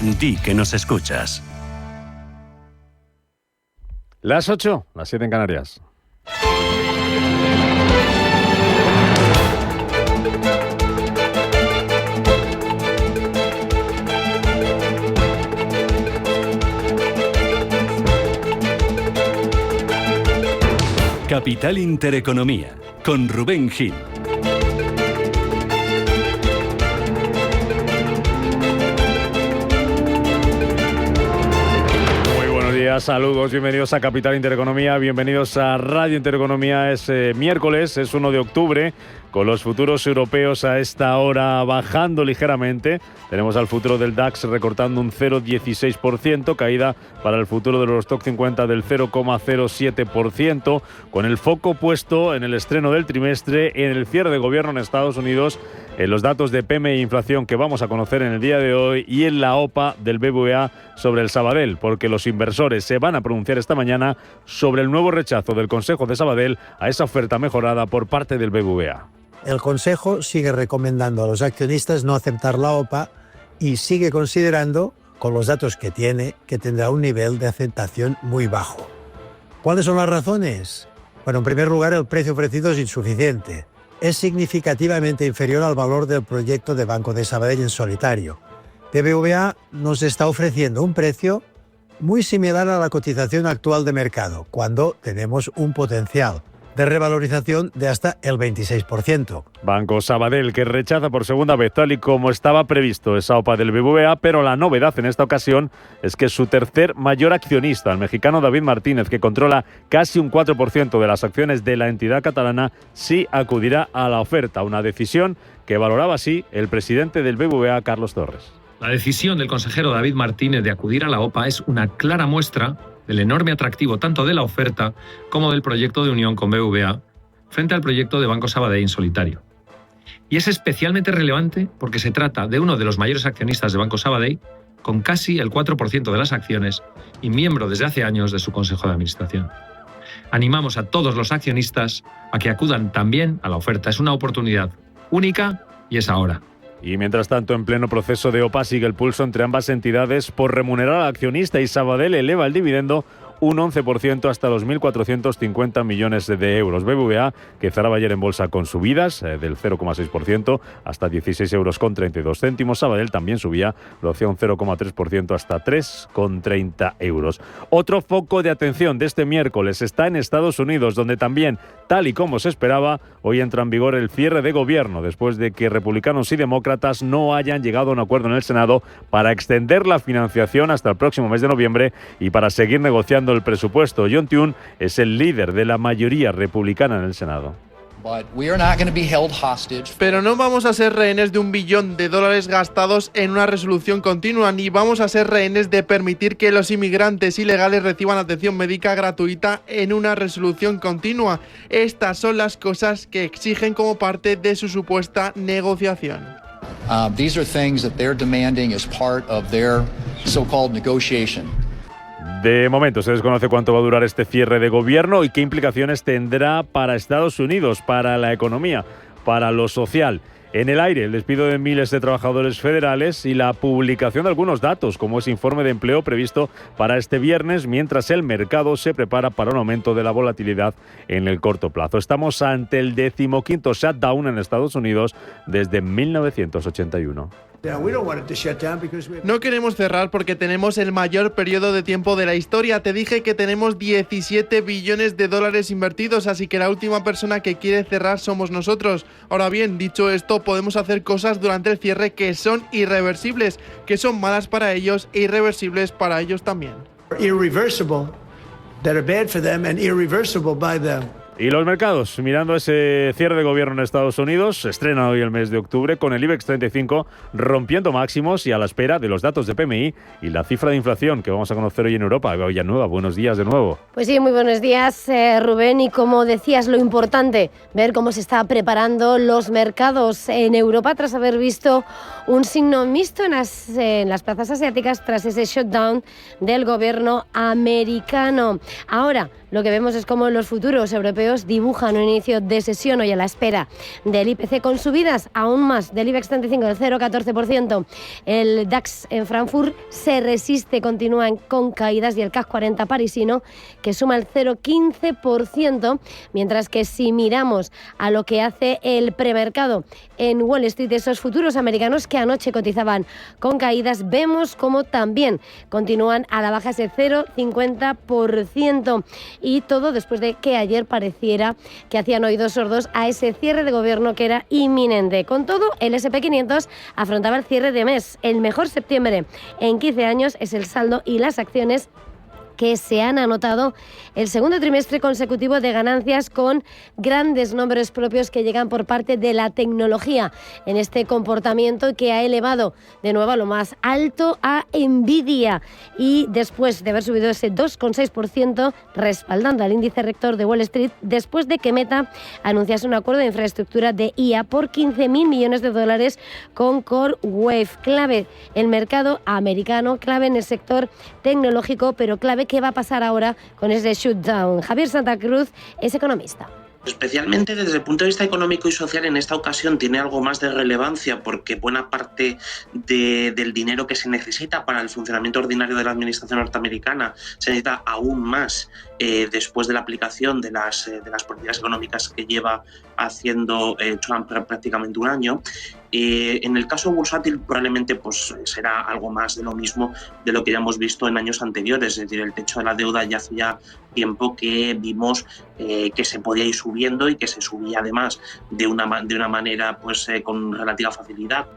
Di que nos escuchas. Las 8, las 7 en Canarias. Capital Intereconomía, con Rubén Gil. Saludos, bienvenidos a Capital Intereconomía, bienvenidos a Radio Intereconomía. Es miércoles, es 1 de octubre, con los futuros europeos a esta hora bajando ligeramente. Tenemos al futuro del DAX recortando un 0,16%, caída para el futuro del Eurostock 50 del 0,07%, con el foco puesto en el estreno del trimestre, en el cierre de gobierno en Estados Unidos, en los datos de PMI e inflación que vamos a conocer en el día de hoy y en la OPA del BBVA sobre el Sabadell, porque los inversores se van a pronunciar esta mañana sobre el nuevo rechazo del Consejo de Sabadell a esa oferta mejorada por parte del BBVA. El Consejo sigue recomendando a los accionistas no aceptar la OPA y sigue considerando, con los datos que tiene, que tendrá un nivel de aceptación muy bajo. ¿Cuáles son las razones? Bueno, en primer lugar, el precio ofrecido es insuficiente. Es significativamente inferior al valor del proyecto de Banco de Sabadell en solitario. BBVA nos está ofreciendo un precio muy similar a la cotización actual de mercado, cuando tenemos un potencial de revalorización de hasta el 26%. Banco Sabadell, que rechaza por segunda vez, tal y como estaba previsto, esa OPA del BBVA, pero la novedad en esta ocasión es que su tercer mayor accionista, el mexicano David Martínez, que controla casi un 4% de las acciones de la entidad catalana, sí acudirá a la oferta, una decisión que valoraba así el presidente del BBVA, Carlos Torres. La decisión del consejero David Martínez de acudir a la OPA es una clara muestra del enorme atractivo tanto de la oferta como del proyecto de unión con BBVA frente al proyecto de Banco Sabadell en solitario. Y es especialmente relevante porque se trata de uno de los mayores accionistas de Banco Sabadell, con casi el 4% de las acciones y miembro desde hace años de su consejo de administración. Animamos a todos los accionistas a que acudan también a la oferta. Es una oportunidad única y es ahora. Y mientras tanto, en pleno proceso de OPA, sigue el pulso entre ambas entidades por remunerar al accionista, y Sabadell eleva el dividendo un 11% hasta los 1.450 millones de euros. BBVA, que cerraba ayer en bolsa con subidas del 0,6% hasta 16,32 euros. Sabadell también subía, lo hacía un 0,3% hasta 3,30 euros. Otro foco de atención de este miércoles está en Estados Unidos, donde también, tal y como se esperaba, hoy entra en vigor el cierre de gobierno, después de que republicanos y demócratas no hayan llegado a un acuerdo en el Senado para extender la financiación hasta el próximo mes de noviembre y para seguir negociando el presupuesto. John Thune es el líder de la mayoría republicana en el Senado. Pero no vamos a ser rehenes de $1 billón gastados en una resolución continua, ni vamos a ser rehenes de permitir que los inmigrantes ilegales reciban atención médica gratuita en una resolución continua. Estas son las cosas que exigen como parte de su supuesta negociación. These are things that they're demanding as part of their so-called negotiation. De momento se desconoce cuánto va a durar este cierre de gobierno y qué implicaciones tendrá para Estados Unidos, para la economía, para lo social. En el aire, el despido de miles de trabajadores federales y la publicación de algunos datos, como ese informe de empleo previsto para este viernes, mientras el mercado se prepara para un aumento de la volatilidad en el corto plazo. Estamos ante el 15º shutdown en Estados Unidos desde 1981. No queremos cerrar porque tenemos el mayor periodo de tiempo de la historia. Te dije que tenemos $17 billones invertidos, así que la última persona que quiere cerrar somos nosotros. Ahora bien, dicho esto, podemos hacer cosas durante el cierre que son irreversibles, que son malas para ellos e irreversibles para ellos también. Irreversible, that are bad for them and irreversible by them. Y los mercados, mirando ese cierre de gobierno en Estados Unidos, se estrena hoy el mes de octubre con el IBEX 35 rompiendo máximos y a la espera de los datos de PMI y la cifra de inflación que vamos a conocer hoy en Europa. Villanueva, buenos días de nuevo. Pues sí, muy buenos días, Rubén. Y como decías, lo importante, ver cómo se está preparando los mercados en Europa tras haber visto un signo mixto en las plazas asiáticas tras ese shutdown del gobierno americano. Ahora, lo que vemos es cómo los futuros europeos europeos dibujan un inicio de sesión hoy a la espera del IPC con subidas aún más del IBEX 35 del 0,14%. El DAX en Frankfurt se resiste, continúan con caídas, y el CAC 40 parisino que suma el 0,15%, mientras que si miramos a lo que hace el premercado en Wall Street, esos futuros americanos que anoche cotizaban con caídas, vemos como también continúan a la baja ese 0,50%, y todo después de que ayer pareciera que hacían oídos sordos a ese cierre de gobierno que era inminente. Con todo, el S&P 500 afrontaba el cierre de mes. El mejor septiembre en 15 años es el saldo y las acciones que se han anotado el segundo trimestre consecutivo de ganancias, con grandes nombres propios que llegan por parte de la tecnología en este comportamiento que ha elevado de nuevo a lo más alto a Nvidia, y después de haber subido ese 2,6%, respaldando al índice rector de Wall Street después de que Meta anunciase un acuerdo de infraestructura de IA por $15.000 millones con CoreWeave, clave el mercado americano, clave en el sector tecnológico, pero clave qué va a pasar ahora con ese shutdown. Javier Santa Cruz es economista. Especialmente desde el punto de vista económico y social, en esta ocasión tiene algo más de relevancia, porque buena parte del dinero que se necesita para el funcionamiento ordinario de la administración norteamericana se necesita aún más después de la aplicación de las políticas económicas que lleva haciendo Trump prácticamente un año. En el caso bursátil probablemente pues será algo más de lo mismo de lo que ya hemos visto en años anteriores, es decir, el techo de la deuda ya hacía tiempo que vimos que se podía ir subiendo, y que se subía además de una manera pues con relativa facilidad.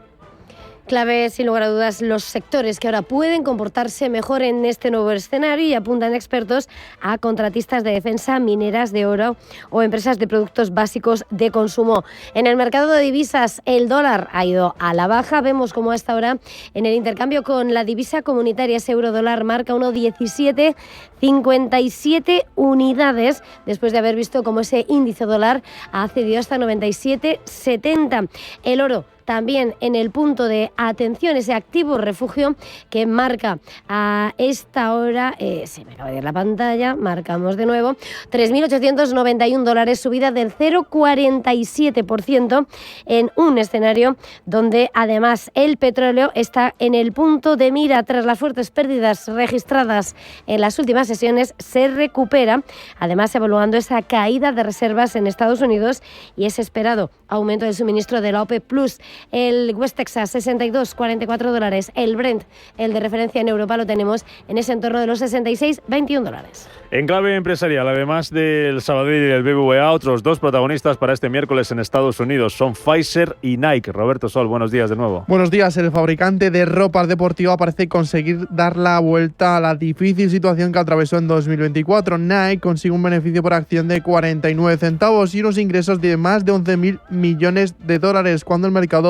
Clave, sin lugar a dudas, los sectores que ahora pueden comportarse mejor en este nuevo escenario, y apuntan expertos a contratistas de defensa, mineras de oro o empresas de productos básicos de consumo. En el mercado de divisas, el dólar ha ido a la baja. Vemos como a esta hora en el intercambio con la divisa comunitaria, ese euro-dólar marca 1,1757 unidades, después de haber visto como ese índice dólar ha cedido hasta 97,70. El oro también en el punto de atención, ese activo refugio que marca a esta hora, se me acaba de ir la pantalla, marcamos de nuevo, $3.891, subida del 0,47% en un escenario donde además el petróleo está en el punto de mira tras las fuertes pérdidas registradas en las últimas sesiones, se recupera, además evaluando esa caída de reservas en Estados Unidos y ese esperado aumento del suministro de la OPEP+. El West Texas, $62,44. El Brent, el de referencia en Europa, lo tenemos en ese entorno de los $66,21. En clave empresarial, además del Sabadell y el BBVA, otros dos protagonistas para este miércoles en Estados Unidos son Pfizer y Nike. Roberto Sol, buenos días de nuevo. Buenos días. El fabricante de ropa deportiva parece conseguir dar la vuelta a la difícil situación que atravesó en 2024. Nike consigue un beneficio por acción de 49 centavos y unos ingresos de más de $11.000 millones, cuando el mercado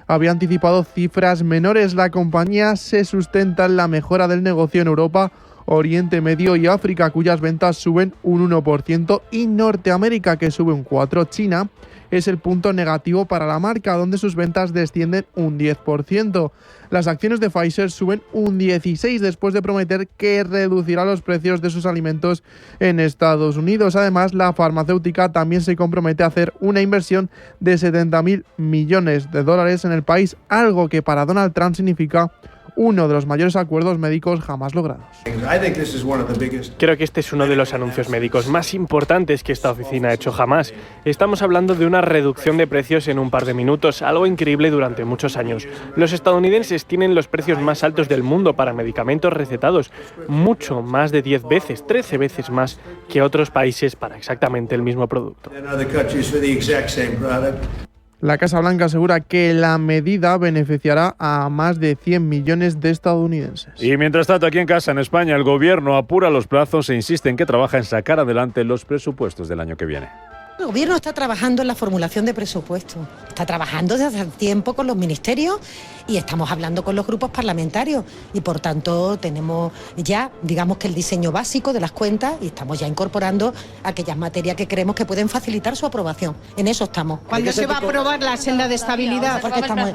había anticipado cifras menores. La compañía se sustenta en la mejora del negocio en Europa, Oriente Medio y África, cuyas ventas suben un 1%, y Norteamérica, que sube un 4%. China es el punto negativo para la marca, donde sus ventas descienden un 10%. Las acciones de Pfizer suben un 16% después de prometer que reducirá los precios de sus alimentos en Estados Unidos. Además, la farmacéutica también se compromete a hacer una inversión de $70.000 millones en el país, algo que para Donald Trump significa uno de los mayores acuerdos médicos jamás logrados. Creo que este es uno de los anuncios médicos más importantes que esta oficina ha hecho jamás. Estamos hablando de una reducción de precios en un par de minutos, algo increíble durante muchos años. Los estadounidenses tienen los precios más altos del mundo para medicamentos recetados, mucho más de 10 veces, 13 veces más que otros países para exactamente el mismo producto. La Casa Blanca asegura que la medida beneficiará a más de 100 millones de estadounidenses. Y mientras tanto, aquí en casa, en España, el gobierno apura los plazos e insiste en que trabaja en sacar adelante los presupuestos del año que viene. El gobierno está trabajando en la formulación de presupuestos, está trabajando desde hace tiempo con los ministerios y estamos hablando con los grupos parlamentarios y por tanto tenemos ya, digamos que el diseño básico de las cuentas y estamos ya incorporando aquellas materias que creemos que pueden facilitar su aprobación. En eso estamos. ¿Cuándo se va a aprobar la senda de estabilidad? Porque estamos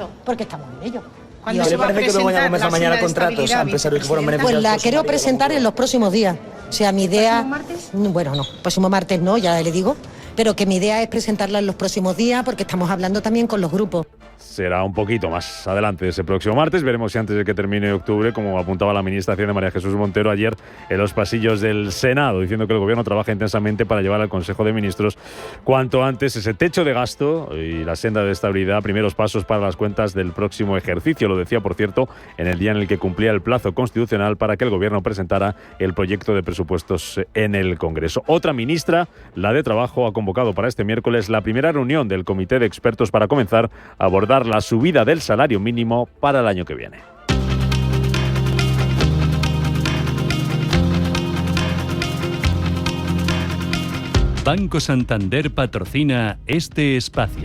en ello. ¿Cuándo se va a presentar la senda de contratos a empresarios que fueron beneficiados? Pues la quiero presentar en los próximos días. O sea, mi idea... ¿Próximo martes? Bueno, no, próximo martes no, ya le digo. pero que mi idea es presentarla en los próximos días porque estamos hablando también con los grupos. Será un poquito más adelante ese próximo martes. Veremos si antes de que termine octubre, como apuntaba la ministra de Hacienda María Jesús Montero ayer en los pasillos del Senado, diciendo que el Gobierno trabaja intensamente para llevar al Consejo de Ministros cuanto antes ese techo de gasto y la senda de estabilidad, primeros pasos para las cuentas del próximo ejercicio. Lo decía, por cierto, en el día en el que cumplía el plazo constitucional para que el Gobierno presentara el proyecto de presupuestos en el Congreso. Otra ministra, la de Trabajo, ha convocado para este miércoles la primera reunión del Comité de Expertos para comenzar a abordar la subida del salario mínimo para el año que viene. Banco Santander patrocina este espacio.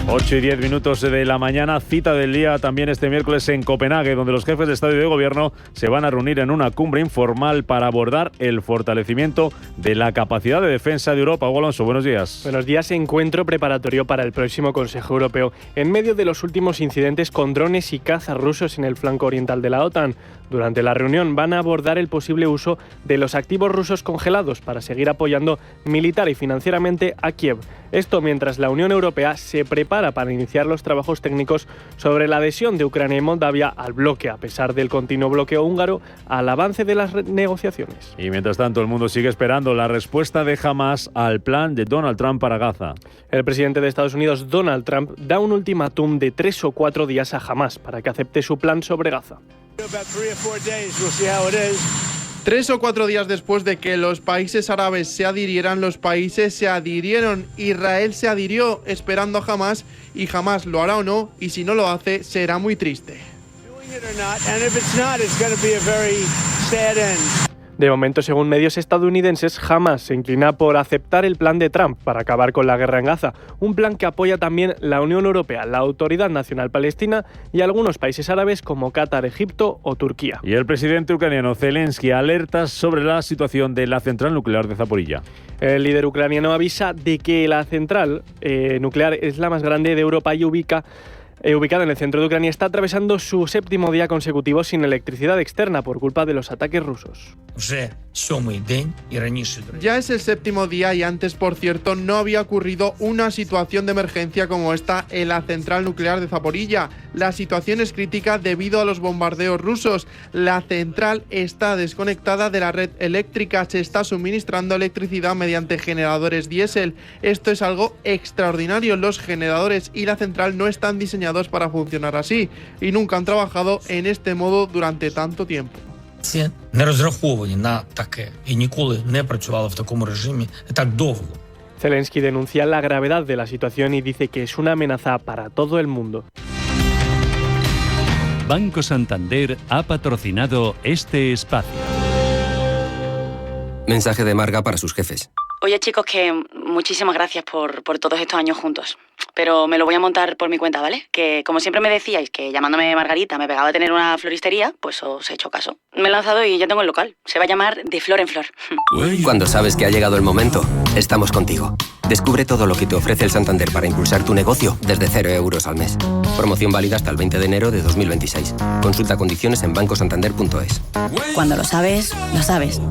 8 y 10 minutos de la mañana, cita del día también este miércoles en Copenhague, donde los jefes de Estado y de Gobierno se van a reunir en una cumbre informal para abordar el fortalecimiento de la capacidad de defensa de Europa. Hugo Alonso, buenos días. Buenos días. Encuentro preparatorio para el próximo Consejo Europeo, en medio de los últimos incidentes con drones y cazas rusos en el flanco oriental de la OTAN. Durante la reunión van a abordar el posible uso de los activos rusos congelados para seguir apoyando militar y financieramente a Kiev. Esto mientras la Unión Europea se prepara para iniciar los trabajos técnicos sobre la adhesión de Ucrania y Moldavia al bloque, a pesar del continuo bloqueo húngaro al avance de las negociaciones. Y mientras tanto, el mundo sigue esperando la respuesta de Hamás al plan de Donald Trump para Gaza. El presidente de Estados Unidos, Donald Trump, da un ultimátum de 3 o 4 días a Hamás para que acepte su plan sobre Gaza. 3 o 4 días después de que los países árabes se adhirieran, los países se adhirieron. Israel se adhirió esperando a Hamás y Hamás lo hará o no, y si no lo hace será muy triste. De momento, según medios estadounidenses, Hamás se inclina por aceptar el plan de Trump para acabar con la guerra en Gaza, un plan que apoya también la Unión Europea, la Autoridad Nacional Palestina y algunos países árabes como Qatar, Egipto o Turquía. Y el presidente ucraniano Zelensky alerta sobre la situación de la central nuclear de Zaporilla. El líder ucraniano avisa de que la central nuclear es la más grande de Europa y ubicada en el centro de Ucrania, está atravesando su 7º día consecutivo sin electricidad externa por culpa de los ataques rusos. Ya es el 7º día y antes, por cierto, no había ocurrido una situación de emergencia como esta en la central nuclear de Zaporilla. La situación es crítica debido a los bombardeos rusos. La central está desconectada de la red eléctrica, se está suministrando electricidad mediante generadores diésel. Esto es algo extraordinario. Los generadores y la central no están diseñados para funcionar así y nunca han trabajado en este modo durante tanto tiempo. Zelensky denuncia la gravedad de la situación y dice que es una amenaza para todo el mundo. Banco Santander ha patrocinado este espacio. Mensaje de Marga para sus jefes. Oye, chicos, que muchísimas gracias por todos estos años juntos. Pero me lo voy a montar por mi cuenta, ¿vale? Que como siempre me decíais que llamándome Margarita me pegaba a tener una floristería, pues os he hecho caso. Me he lanzado y ya tengo el local. Se va a llamar De Flor en Flor. Cuando sabes que ha llegado el momento, estamos contigo. Descubre todo lo que te ofrece el Santander para impulsar tu negocio desde 0 euros al mes. Promoción válida hasta el 20 de enero de 2026. Consulta condiciones en bancosantander.es. Cuando lo sabes, lo sabes.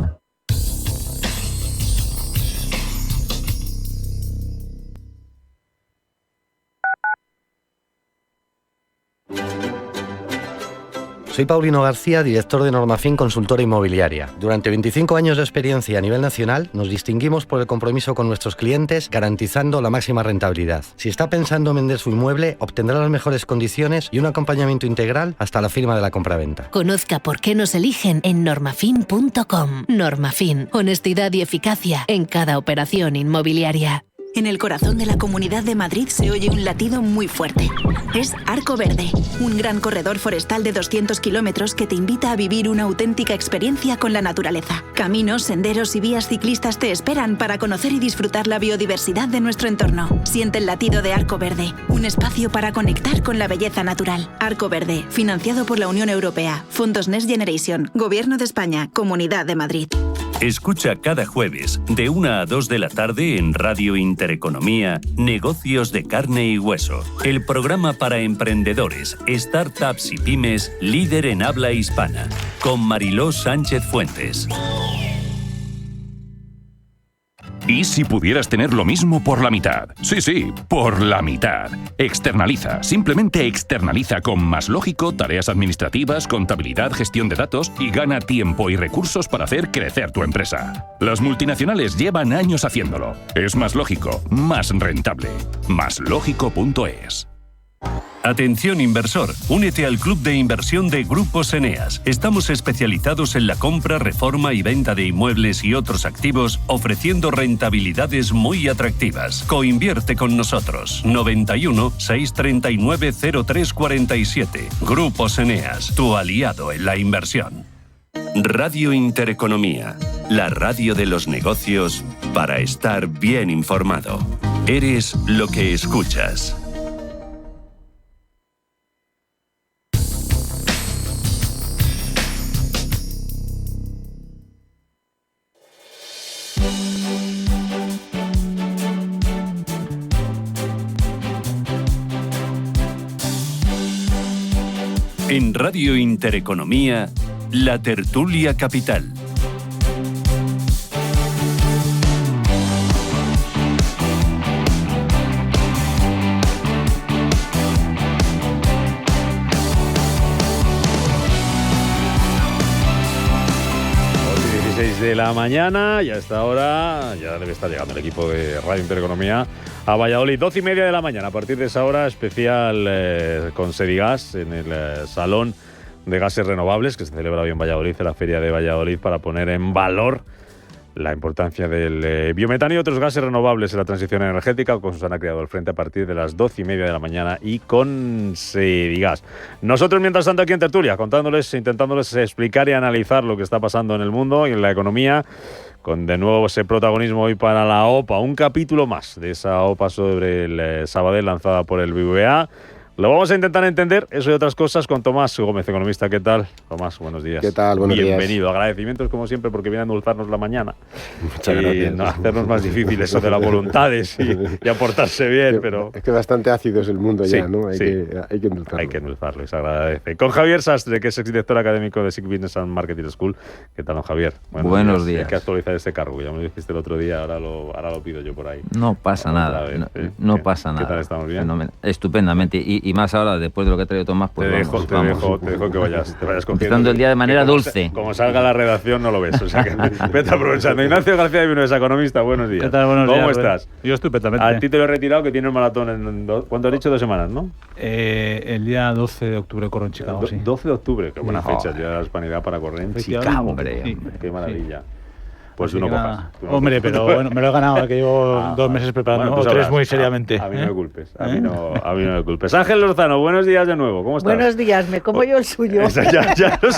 Soy Paulino García, director de Normafin Consultora Inmobiliaria. Durante 25 años de experiencia a nivel nacional, nos distinguimos por el compromiso con nuestros clientes, garantizando la máxima rentabilidad. Si está pensando en vender su inmueble, obtendrá las mejores condiciones y un acompañamiento integral hasta la firma de la compraventa. Conozca por qué nos eligen en normafin.com. Normafin, honestidad y eficacia en cada operación inmobiliaria. En el corazón de la Comunidad de Madrid se oye un latido muy fuerte. Es Arco Verde, un gran corredor forestal de 200 kilómetros que te invita a vivir una auténtica experiencia con la naturaleza. Caminos, senderos y vías ciclistas te esperan para conocer y disfrutar la biodiversidad de nuestro entorno. Siente el latido de Arco Verde, un espacio para conectar con la belleza natural. Arco Verde, financiado por la Unión Europea, Fondos Next Generation, Gobierno de España, Comunidad de Madrid. Escucha cada jueves de 1 a 2 de la tarde en Radio Intereconomía Negocios de Carne y Hueso, el programa para emprendedores, startups y pymes líder en habla hispana, con Mariló Sánchez Fuentes. ¿Y si pudieras tener lo mismo por la mitad? Sí, por la mitad. Externaliza, simplemente externaliza con Más Lógico tareas administrativas, contabilidad, gestión de datos y gana tiempo y recursos para hacer crecer tu empresa. Las multinacionales llevan años haciéndolo. Es más lógico, más rentable. Máslógico.es. Atención inversor, únete al club de inversión de Grupos Eneas. Estamos especializados en la compra, reforma y venta de inmuebles y otros activos, ofreciendo rentabilidades muy atractivas. Coinvierte con nosotros. 91 639 0347. Grupos Eneas, tu aliado en la inversión. Radio Intereconomía, la radio de los negocios para estar bien informado. Eres lo que escuchas. En Radio Intereconomía, la tertulia capital. De la mañana y a esta hora ya debe estar llegando el equipo de Radio Intereconomía a Valladolid. 12:30 de la mañana. A partir de esa hora, especial con Sedigas en el Salón de Gases Renovables que se celebra hoy en Valladolid, en la Feria de Valladolid, para poner en valor la importancia del biometano y otros gases renovables en la transición energética. Con Susana Criado al frente a partir de las 12:30 de la mañana y con Sedigas. Nosotros, mientras tanto, aquí en tertulia, intentándoles explicar y analizar lo que está pasando en el mundo y en la economía, con de nuevo ese protagonismo hoy para la OPA, un capítulo más de esa OPA sobre el Sabadell lanzada por el BBVA. Lo vamos a intentar entender, eso y otras cosas, con Tomás Gómez, economista. ¿Qué tal, Tomás? Buenos días. ¿Qué tal? Buenos días. Bienvenido. Agradecimientos, como siempre, porque viene a endulzarnos la mañana. Muchas gracias. No hacernos más difícil eso de las voluntades y aportarse bien, pero... Es que bastante ácido es el mundo ya, ¿no? Hay que endulzarlo. Hay que endulzarlo, y se agradece. Con Javier Sastre, que es exdirector académico de SIC Business and Marketing School. ¿Qué tal, don Javier? Buenos días. Hay que actualizar este cargo, ya me lo dijiste el otro día, ahora lo pido yo por ahí. No pasa nada, no pasa nada. ¿Qué tal, estamos bien? Estupendamente, y más ahora, después de lo que ha traído Tomás, pues te dejo que vayas cogiendo. Empezando el día de manera dulce. Como salga la redacción no lo ves, o sea que vete aprovechando. Ignacio García de Vinuesa, economista, buenos días. ¿Qué tal? Buenos días. ¿Cómo estás? Yo estupendamente. A ti te lo he retirado, que tiene el maratón en ¿cuánto has dicho? 2 semanas, ¿no? El día 12 de octubre corro en Chicago, sí. 12 de octubre, qué buena fecha, ya la hispanidad para correr en Chicago. Hombre. Qué maravilla. Pues así tú no cojas. Hombre, pero bueno, me lo he ganado, que llevo 2 meses preparando, pues 3 muy seriamente. A mí no me culpes, a mí no me culpes. Ángel Lozano, buenos días de nuevo, ¿cómo estás? Buenos días, me como yo el suyo. Ya lo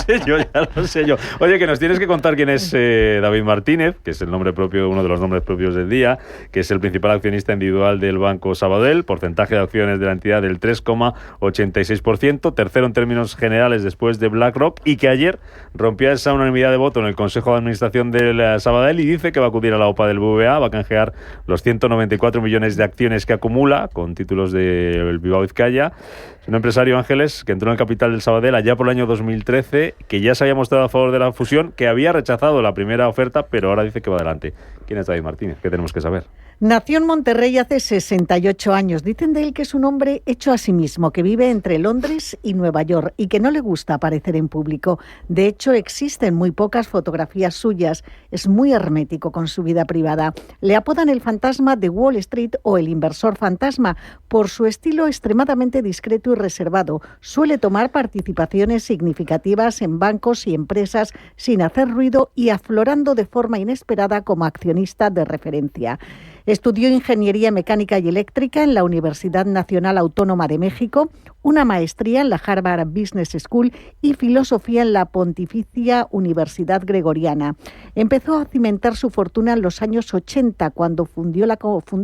sé yo. Oye, que nos tienes que contar quién es David Martínez, que es el nombre propio, uno de los nombres propios del día, que es el principal accionista individual del Banco Sabadell, porcentaje de acciones de la entidad del 3,86%, tercero en términos generales después de BlackRock, y que ayer rompió esa unanimidad de voto en el Consejo de Administración del Sabadell y dice que va a acudir a la OPA del BBVA, va a canjear los 194 millones de acciones que acumula con títulos del Bilbao Vizcaya. Es un empresario, Ángeles, que entró en el capital del Sabadell allá por el año 2013, que ya se había mostrado a favor de la fusión, que había rechazado la primera oferta, pero ahora dice que va adelante. ¿Quién es David Martínez? ¿Qué tenemos que saber? Nació en Monterrey hace 68 años. Dicen de él que es un hombre hecho a sí mismo, que vive entre Londres y Nueva York y que no le gusta aparecer en público. De hecho, existen muy pocas fotografías suyas. Es muy hermético con su vida privada. Le apodan el fantasma de Wall Street o el inversor fantasma por su estilo extremadamente discreto y reservado. Suele tomar participaciones significativas en bancos y empresas sin hacer ruido y aflorando de forma inesperada como accionista de referencia. Estudió Ingeniería Mecánica y Eléctrica en la Universidad Nacional Autónoma de México, una maestría en la Harvard Business School y filosofía en la Pontificia Universidad Gregoriana. Empezó a cimentar su fortuna en los años 80, cuando fundó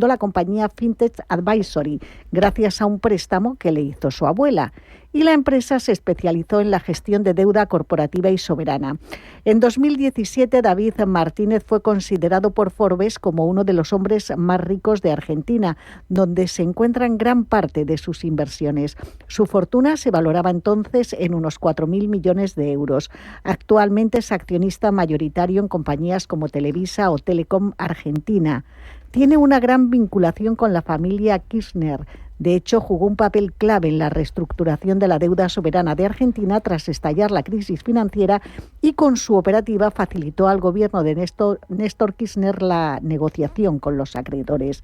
la compañía Fintech Advisory, gracias a un préstamo que le hizo su abuela. y la empresa se especializó en la gestión de deuda corporativa y soberana. En 2017, David Martínez fue considerado por Forbes como uno de los hombres más ricos de Argentina, donde se encuentran gran parte de sus inversiones. Su fortuna se valoraba entonces en unos 4.000 millones de euros. Actualmente es accionista mayoritario en compañías como Televisa o Telecom Argentina. Tiene una gran vinculación con la familia Kirchner. De hecho, jugó un papel clave en la reestructuración de la deuda soberana de Argentina tras estallar la crisis financiera y con su operativa facilitó al gobierno de Néstor Kirchner la negociación con los acreedores.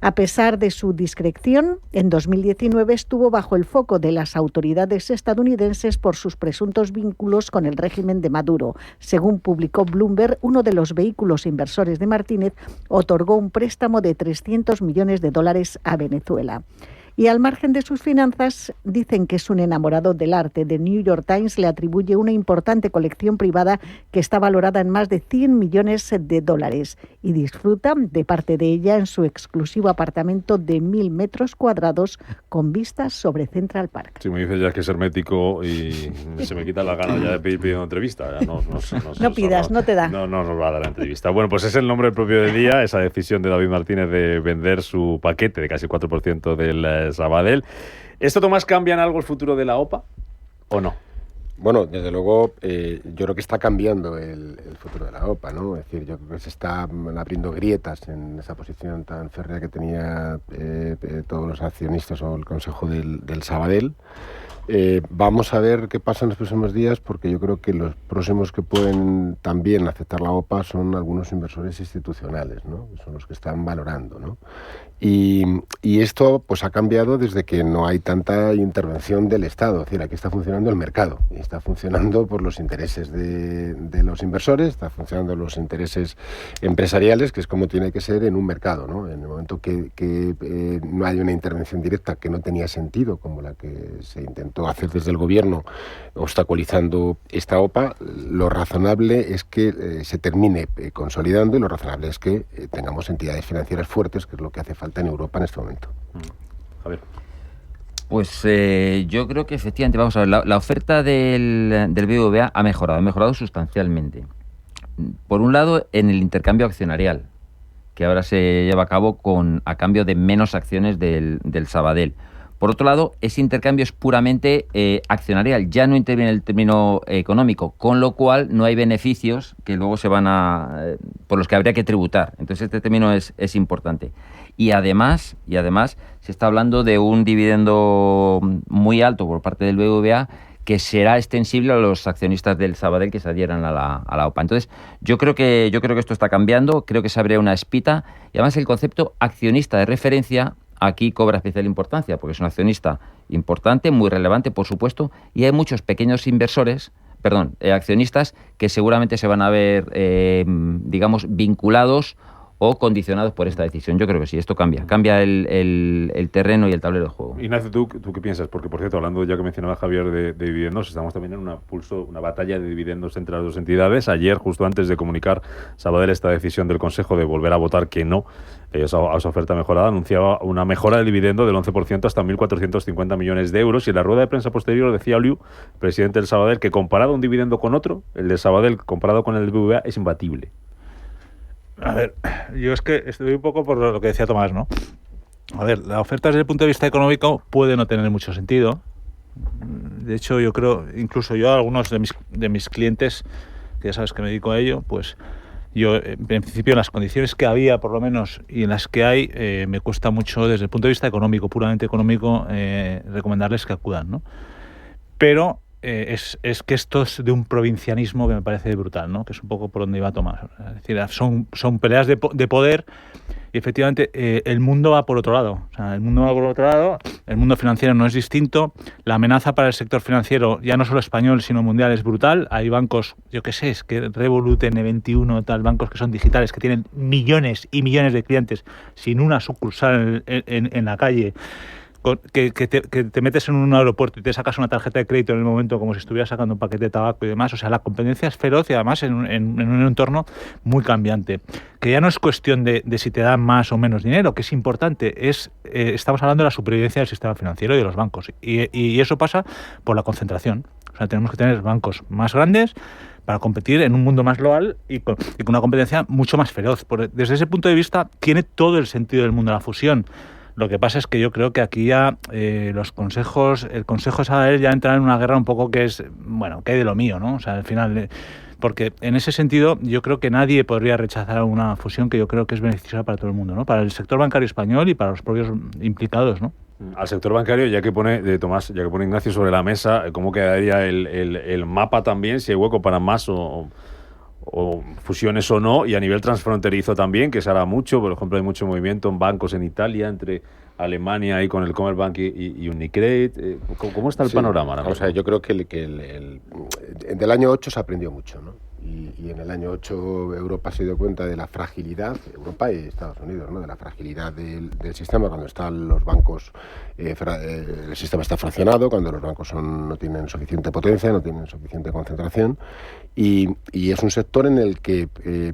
A pesar de su discreción, en 2019 estuvo bajo el foco de las autoridades estadounidenses por sus presuntos vínculos con el régimen de Maduro. Según publicó Bloomberg, uno de los vehículos inversores de Martínez otorgó un préstamo de $300 millones a Venezuela. Y al margen de sus finanzas, dicen que es un enamorado del arte. The New York Times le atribuye una importante colección privada que está valorada en más de $100 millones y disfruta de parte de ella en su exclusivo apartamento de 1.000 metros cuadrados con vistas sobre Central Park. Si me dices ya que es hermético y se me quita la gana ya de pedir pidiendo entrevista. Ya no pidas, no te da. No nos va a dar la entrevista. Bueno, pues es el nombre propio del día, esa decisión de David Martínez de vender su paquete de casi 4% del Sabadell. ¿Esto, Tomás, cambia en algo el futuro de la OPA o no? Bueno, desde luego, yo creo que está cambiando el futuro de la OPA, ¿no? Es decir, yo creo que se están abriendo grietas en esa posición tan férrea que tenía todos los accionistas o el consejo del Sabadell. Vamos a ver qué pasa en los próximos días, porque yo creo que los próximos que pueden también aceptar la OPA son algunos inversores institucionales, ¿no? Son los que están valorando, ¿no? Y esto pues ha cambiado desde que no hay tanta intervención del Estado. Es decir, aquí está funcionando el mercado y está funcionando por los intereses de los inversores, está funcionando los intereses empresariales, que es como tiene que ser en un mercado, ¿no? En el momento que no hay una intervención directa, que no tenía sentido, como la que se intentó hacer desde el gobierno obstaculizando esta OPA, lo razonable es que se termine consolidando, y lo razonable es que tengamos entidades financieras fuertes, que es lo que hace falta en Europa en este momento. A ver. Pues yo creo que efectivamente, vamos a ver, la oferta del BBVA ha mejorado sustancialmente. Por un lado, en el intercambio accionarial, que ahora se lleva a cabo a cambio de menos acciones del Sabadell. Por otro lado, ese intercambio es puramente accionarial, ya no interviene el término económico, con lo cual no hay beneficios que luego se van por los que habría que tributar. Entonces este término es importante. Y además se está hablando de un dividendo muy alto por parte del BBVA que será extensible a los accionistas del Sabadell que se adhieran a la OPA. Entonces, yo creo que esto está cambiando, creo que se abre una espita, y además el concepto accionista de referencia aquí cobra especial importancia, porque es un accionista importante, muy relevante, por supuesto, y hay muchos pequeños accionistas que seguramente se van a ver, vinculados o condicionados por esta decisión. Yo creo que sí, esto cambia el terreno y el tablero de juego. Ignacio, ¿tú qué piensas? Porque, por cierto, hablando ya que mencionaba Javier de dividendos, estamos también en una batalla de dividendos entre las dos entidades. Ayer, justo antes de comunicar Sabadell esta decisión del Consejo de volver a votar que no a esa oferta mejorada, anunciaba una mejora del dividendo del 11% hasta 1.450 millones de euros, y en la rueda de prensa posterior decía Oliu, presidente del Sabadell, que comparado un dividendo con otro, el de Sabadell comparado con el de BBVA es imbatible. A ver, yo es que estoy un poco por lo que decía Tomás, ¿no? A ver, la oferta desde el punto de vista económico puede no tener mucho sentido. De hecho, yo creo, incluso yo, algunos de mis clientes, que ya sabes que me dedico a ello, pues yo, en principio, en las condiciones que había, por lo menos, y en las que hay, me cuesta mucho, desde el punto de vista económico, puramente económico, recomendarles que acudan, ¿no? Pero es que esto es de un provincianismo que me parece brutal, ¿no? Que es un poco por donde iba Tomás. Es decir, son peleas de poder, y efectivamente el mundo va por otro lado. O sea, el mundo va por otro lado, el mundo financiero no es distinto, la amenaza para el sector financiero, ya no solo español, sino mundial, es brutal. Hay bancos, yo qué sé, es que Revolut, N21, tal, bancos que son digitales, que tienen millones y millones de clientes sin una sucursal en la calle, que te metes en un aeropuerto y te sacas una tarjeta de crédito en el momento como si estuvieras sacando un paquete de tabaco y demás. O sea, la competencia es feroz y además en un entorno muy cambiante. Que ya no es cuestión de si te dan más o menos dinero, que es importante, estamos hablando de la supervivencia del sistema financiero y de los bancos. Y eso pasa por la concentración. O sea, tenemos que tener bancos más grandes para competir en un mundo más global y con una competencia mucho más feroz. Desde ese punto de vista, tiene todo el sentido del mundo la fusión. Lo que pasa es que yo creo que aquí ya el Consejo de Sabadell ya entra en una guerra un poco que es, bueno, que hay de lo mío, ¿no? O sea, al final, porque en ese sentido yo creo que nadie podría rechazar una fusión que yo creo que es beneficiosa para todo el mundo, ¿no? Para el sector bancario español y para los propios implicados, ¿no? Al sector bancario, ya que pone Ignacio sobre la mesa, ¿cómo quedaría el mapa también? Si hay hueco para más o fusiones o no, y a nivel transfronterizo también, que se hará mucho. Por ejemplo, hay mucho movimiento en bancos en Italia, entre Alemania y con el Commerzbank y Unicredit. ¿Cómo está el panorama ahora mismo? O sea, yo creo que del año 8 se aprendió mucho, ¿no? Y en el año 8 Europa se dio cuenta de la fragilidad, Europa y Estados Unidos, ¿no? De la fragilidad del sistema cuando están los bancos, el sistema está fraccionado, cuando los bancos no tienen suficiente potencia, no tienen suficiente concentración, y es un sector en el que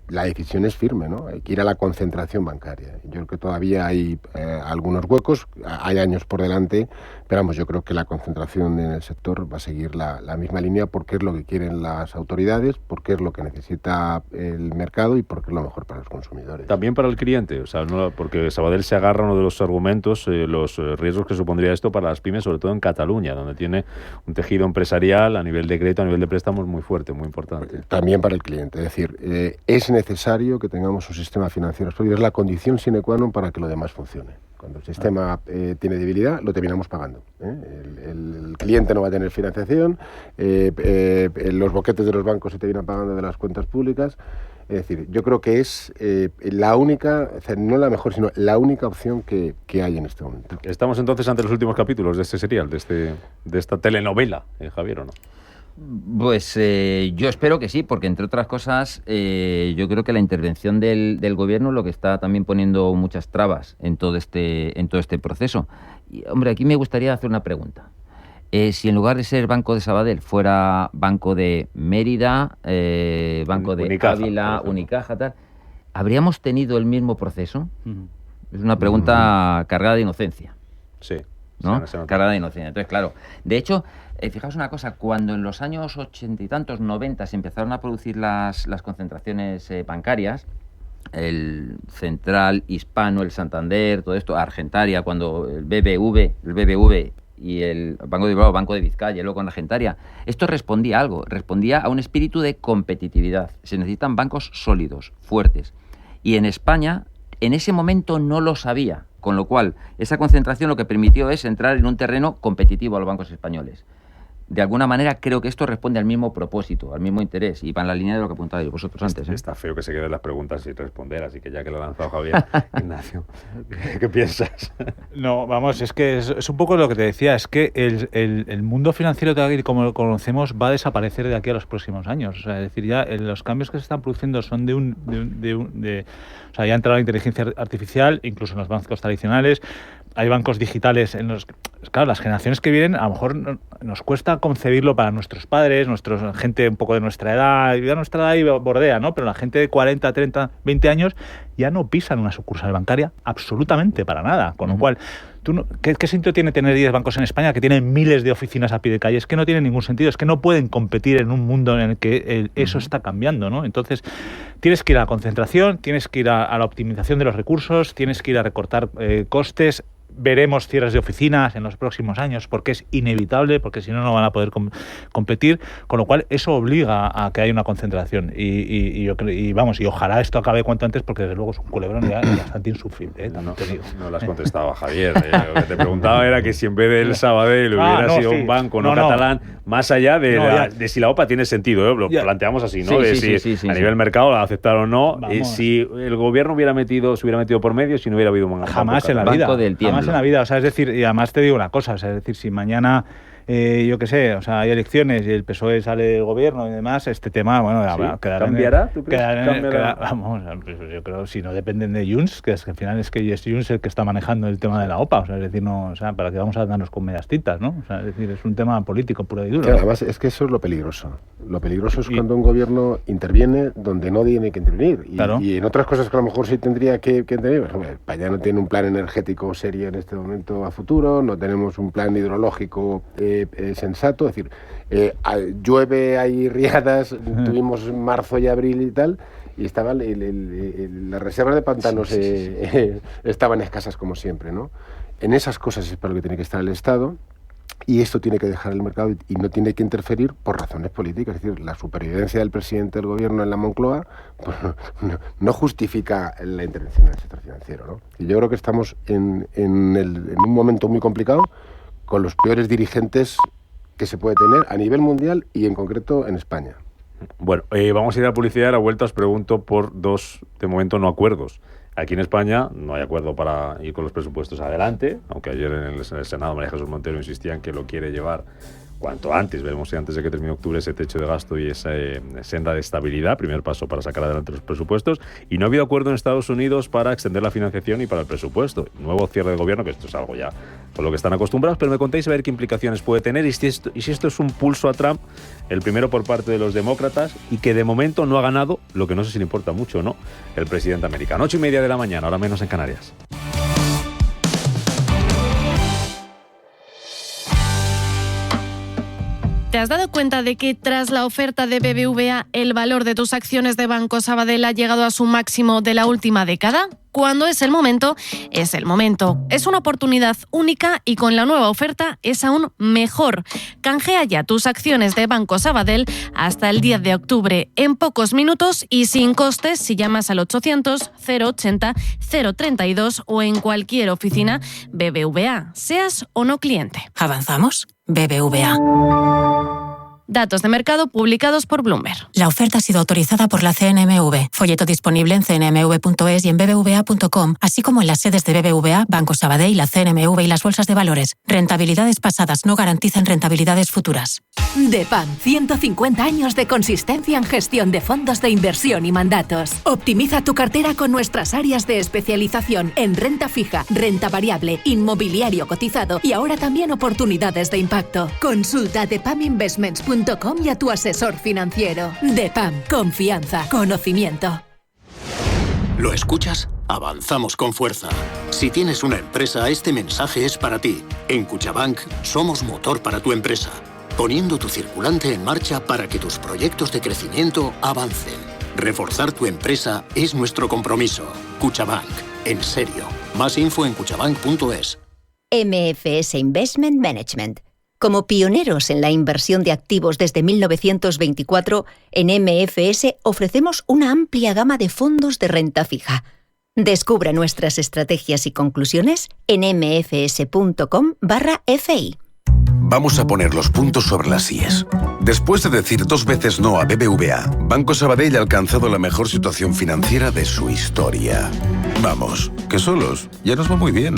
la decisión es firme, ¿no? Hay que ir a la concentración bancaria. Yo creo que todavía hay algunos huecos, hay años por delante, pero vamos, yo creo que la concentración en el sector va a seguir la misma línea porque es lo que quieren las autoridades, porque es lo que necesita el mercado y porque es lo mejor para los consumidores. También para el cliente, o sea, porque Sabadell se agarra a uno de los argumentos, los riesgos que supondría esto para las pymes, sobre todo en Cataluña, donde tiene un tejido empresarial a nivel de crédito, a nivel de préstamos muy fuerte, muy importante. También para el cliente, es decir, es necesario que tengamos un sistema financiero sólido, es la condición sine qua non para que lo demás funcione. Cuando el sistema tiene debilidad, lo terminamos pagando. El cliente no va a tener financiación, los boquetes de los bancos se terminan pagando de las cuentas públicas. Es decir, yo creo que es la única, o sea, no la mejor, sino la única opción que hay en este momento. Estamos entonces ante los últimos capítulos de este serial, de esta telenovela, Javier, ¿o no? Pues yo espero que sí, porque entre otras cosas yo creo que la intervención del gobierno lo que está también poniendo muchas trabas en todo este proceso. Y, hombre, aquí me gustaría hacer una pregunta. Si en lugar de ser Banco de Sabadell fuera Banco de Mérida, Banco de Unicaja, Ávila, Unicaja, tal, ¿habríamos tenido el mismo proceso? Es una pregunta cargada de inocencia. Sí. ¿No? Cargada de inocencia. Entonces, claro, de hecho, fijaos una cosa, cuando en los años 80 y tantos, 90, se empezaron a producir las concentraciones bancarias, el Central, Hispano, el Santander, todo esto, Argentaria, cuando el BBV y el Banco de Bilbao, Banco de Vizcaya, y luego con Argentaria, esto respondía a algo, respondía a un espíritu de competitividad. Se necesitan bancos sólidos, fuertes. Y en España, en ese momento no lo sabía. Con lo cual, esa concentración lo que permitió es entrar en un terreno competitivo a los bancos españoles. De alguna manera, creo que esto responde al mismo propósito, al mismo interés, y va en la línea de lo que apuntabais vosotros antes. Está feo que se queden las preguntas sin responder, así que ya que lo ha lanzado Javier, Ignacio, ¿qué piensas? No, vamos, es que es un poco lo que te decía, es que el mundo financiero tal y como lo conocemos va a desaparecer de aquí a los próximos años. O sea, es decir, ya los cambios que se están produciendo son o sea, ya ha entrado la inteligencia artificial, incluso en los bancos tradicionales. Hay bancos digitales en los... Claro, las generaciones que vienen, a lo mejor nos cuesta concebirlo para nuestros padres, gente un poco de nuestra edad, ya nuestra edad ahí bordea, ¿no? Pero la gente de 40, 30, 20 años ya no pisan una sucursal bancaria absolutamente para nada. Con lo cual, ¿qué sentido tiene tener 10 bancos en España que tienen miles de oficinas a pie de calle? Es que no tiene ningún sentido, es que no pueden competir en un mundo en el que eso está cambiando, ¿no? Entonces, tienes que ir a la concentración, tienes que ir a la optimización de los recursos, tienes que ir a recortar costes. Veremos cierres de oficinas en los próximos años porque es inevitable, porque si no, no van a poder competir, con lo cual eso obliga a que haya una concentración y ojalá esto acabe cuanto antes, porque desde luego es un culebrón ya bastante insufrible. No lo has contestado, Javier. Lo que te preguntaba era que si en vez del Sabadell hubiera sido un banco catalán, más allá de si la OPA tiene sentido, lo planteamos así, ¿no? A nivel mercado la aceptar o no, si el gobierno se hubiera metido por medio, si no hubiera habido un jamás en la vida. Jamás en la vida, o sea, es decir, y además te digo una cosa, o sea, es decir, si mañana yo qué sé, o sea, hay elecciones y el PSOE sale del gobierno y demás, este tema, bueno, ¿Sí? quedará... ¿Cambiará? ¿Tú crees? Vamos, yo creo, si no dependen de Junts, que al final es que es Junts el que está manejando el tema de la OPA, o sea, es decir, no, o sea, para que vamos a darnos con medias tintas, ¿no? O sea, es decir, es un tema político puro y duro. Claro, además, es que eso es lo peligroso. Lo peligroso es cuando un gobierno interviene donde no tiene que intervenir. Y en otras cosas que a lo mejor sí tendría que intervenir. Por ejemplo, España no tiene un plan energético serio en este momento a futuro, no tenemos un plan hidrológico sensato, es decir, llueve, hay riadas, tuvimos marzo y abril y tal, y estaban las reservas de pantanos estaban escasas como siempre, ¿no? En esas cosas es para lo que tiene que estar el Estado, y esto tiene que dejar el mercado y no tiene que interferir por razones políticas. Es decir, la supervivencia del presidente del gobierno en la Moncloa pues, no justifica la intervención del sector financiero, ¿no? Y yo creo que estamos en un momento muy complicado, con los peores dirigentes que se puede tener a nivel mundial y en concreto en España. Bueno, vamos a ir a publicidad. A la vuelta os pregunto por dos, de momento, no acuerdos. Aquí en España no hay acuerdo para ir con los presupuestos adelante, aunque ayer en el Senado María Jesús Montero insistía en que lo quiere llevar cuanto antes. Veremos si antes de que termine octubre ese techo de gasto y esa senda de estabilidad, primer paso para sacar adelante los presupuestos. Y no ha habido acuerdo en Estados Unidos para extender la financiación y para el presupuesto. Nuevo cierre de gobierno, que esto es algo ya con lo que están acostumbrados, pero me contéis a ver qué implicaciones puede tener y si esto es un pulso a Trump, el primero por parte de los demócratas, y que de momento no ha ganado, lo que no sé si le importa mucho o no, el presidente americano. 8:30 de la mañana, ahora menos en Canarias. ¿Te has dado cuenta de que tras la oferta de BBVA el valor de tus acciones de Banco Sabadell ha llegado a su máximo de la última década? Cuando es el momento, es el momento. Es una oportunidad única y con la nueva oferta es aún mejor. Canjea ya tus acciones de Banco Sabadell hasta el 10 de octubre, en pocos minutos y sin costes si llamas al 800 080 032 o en cualquier oficina BBVA, seas o no cliente. ¿Avanzamos? BBVA. Datos de mercado publicados por Bloomberg. La oferta ha sido autorizada por la CNMV. Folleto disponible en cnmv.es y en bbva.com, así como en las sedes de BBVA, Banco Sabadell, la CNMV y las bolsas de valores. Rentabilidades pasadas no garantizan rentabilidades futuras. DEPAM, 150 años de consistencia en gestión de fondos de inversión y mandatos. Optimiza tu cartera con nuestras áreas de especialización en renta fija, renta variable, inmobiliario cotizado y ahora también oportunidades de impacto. Consulta depaminvestments.com y a tu asesor financiero. DEPAM, confianza, conocimiento. ¿Lo escuchas? Avanzamos con fuerza. Si tienes una empresa, este mensaje es para ti. En Cuchabank somos motor para tu empresa, poniendo tu circulante en marcha para que tus proyectos de crecimiento avancen. Reforzar tu empresa es nuestro compromiso. Cuchabank, en serio. Más info en cuchabank.es. MFS Investment Management. Como pioneros en la inversión de activos desde 1924, en MFS ofrecemos una amplia gama de fondos de renta fija. Descubra nuestras estrategias y conclusiones en mfs.com/fi. Vamos a poner los puntos sobre las íes. Después de decir 2 veces no a BBVA, Banco Sabadell ha alcanzado la mejor situación financiera de su historia. Vamos, que solos, ya nos va muy bien.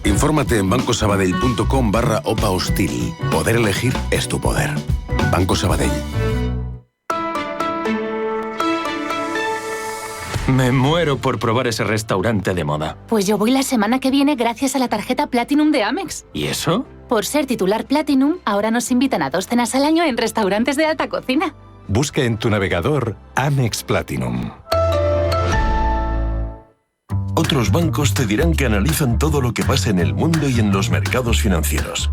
Infórmate en bancosabadell.com/OPA hostil. Poder elegir es tu poder. Banco Sabadell. Me muero por probar ese restaurante de moda. Pues yo voy la semana que viene gracias a la tarjeta Platinum de Amex. ¿Y eso? Por ser titular Platinum, ahora nos invitan a 2 cenas al año en restaurantes de alta cocina. Busca en tu navegador Amex Platinum. Otros bancos te dirán que analizan todo lo que pasa en el mundo y en los mercados financieros.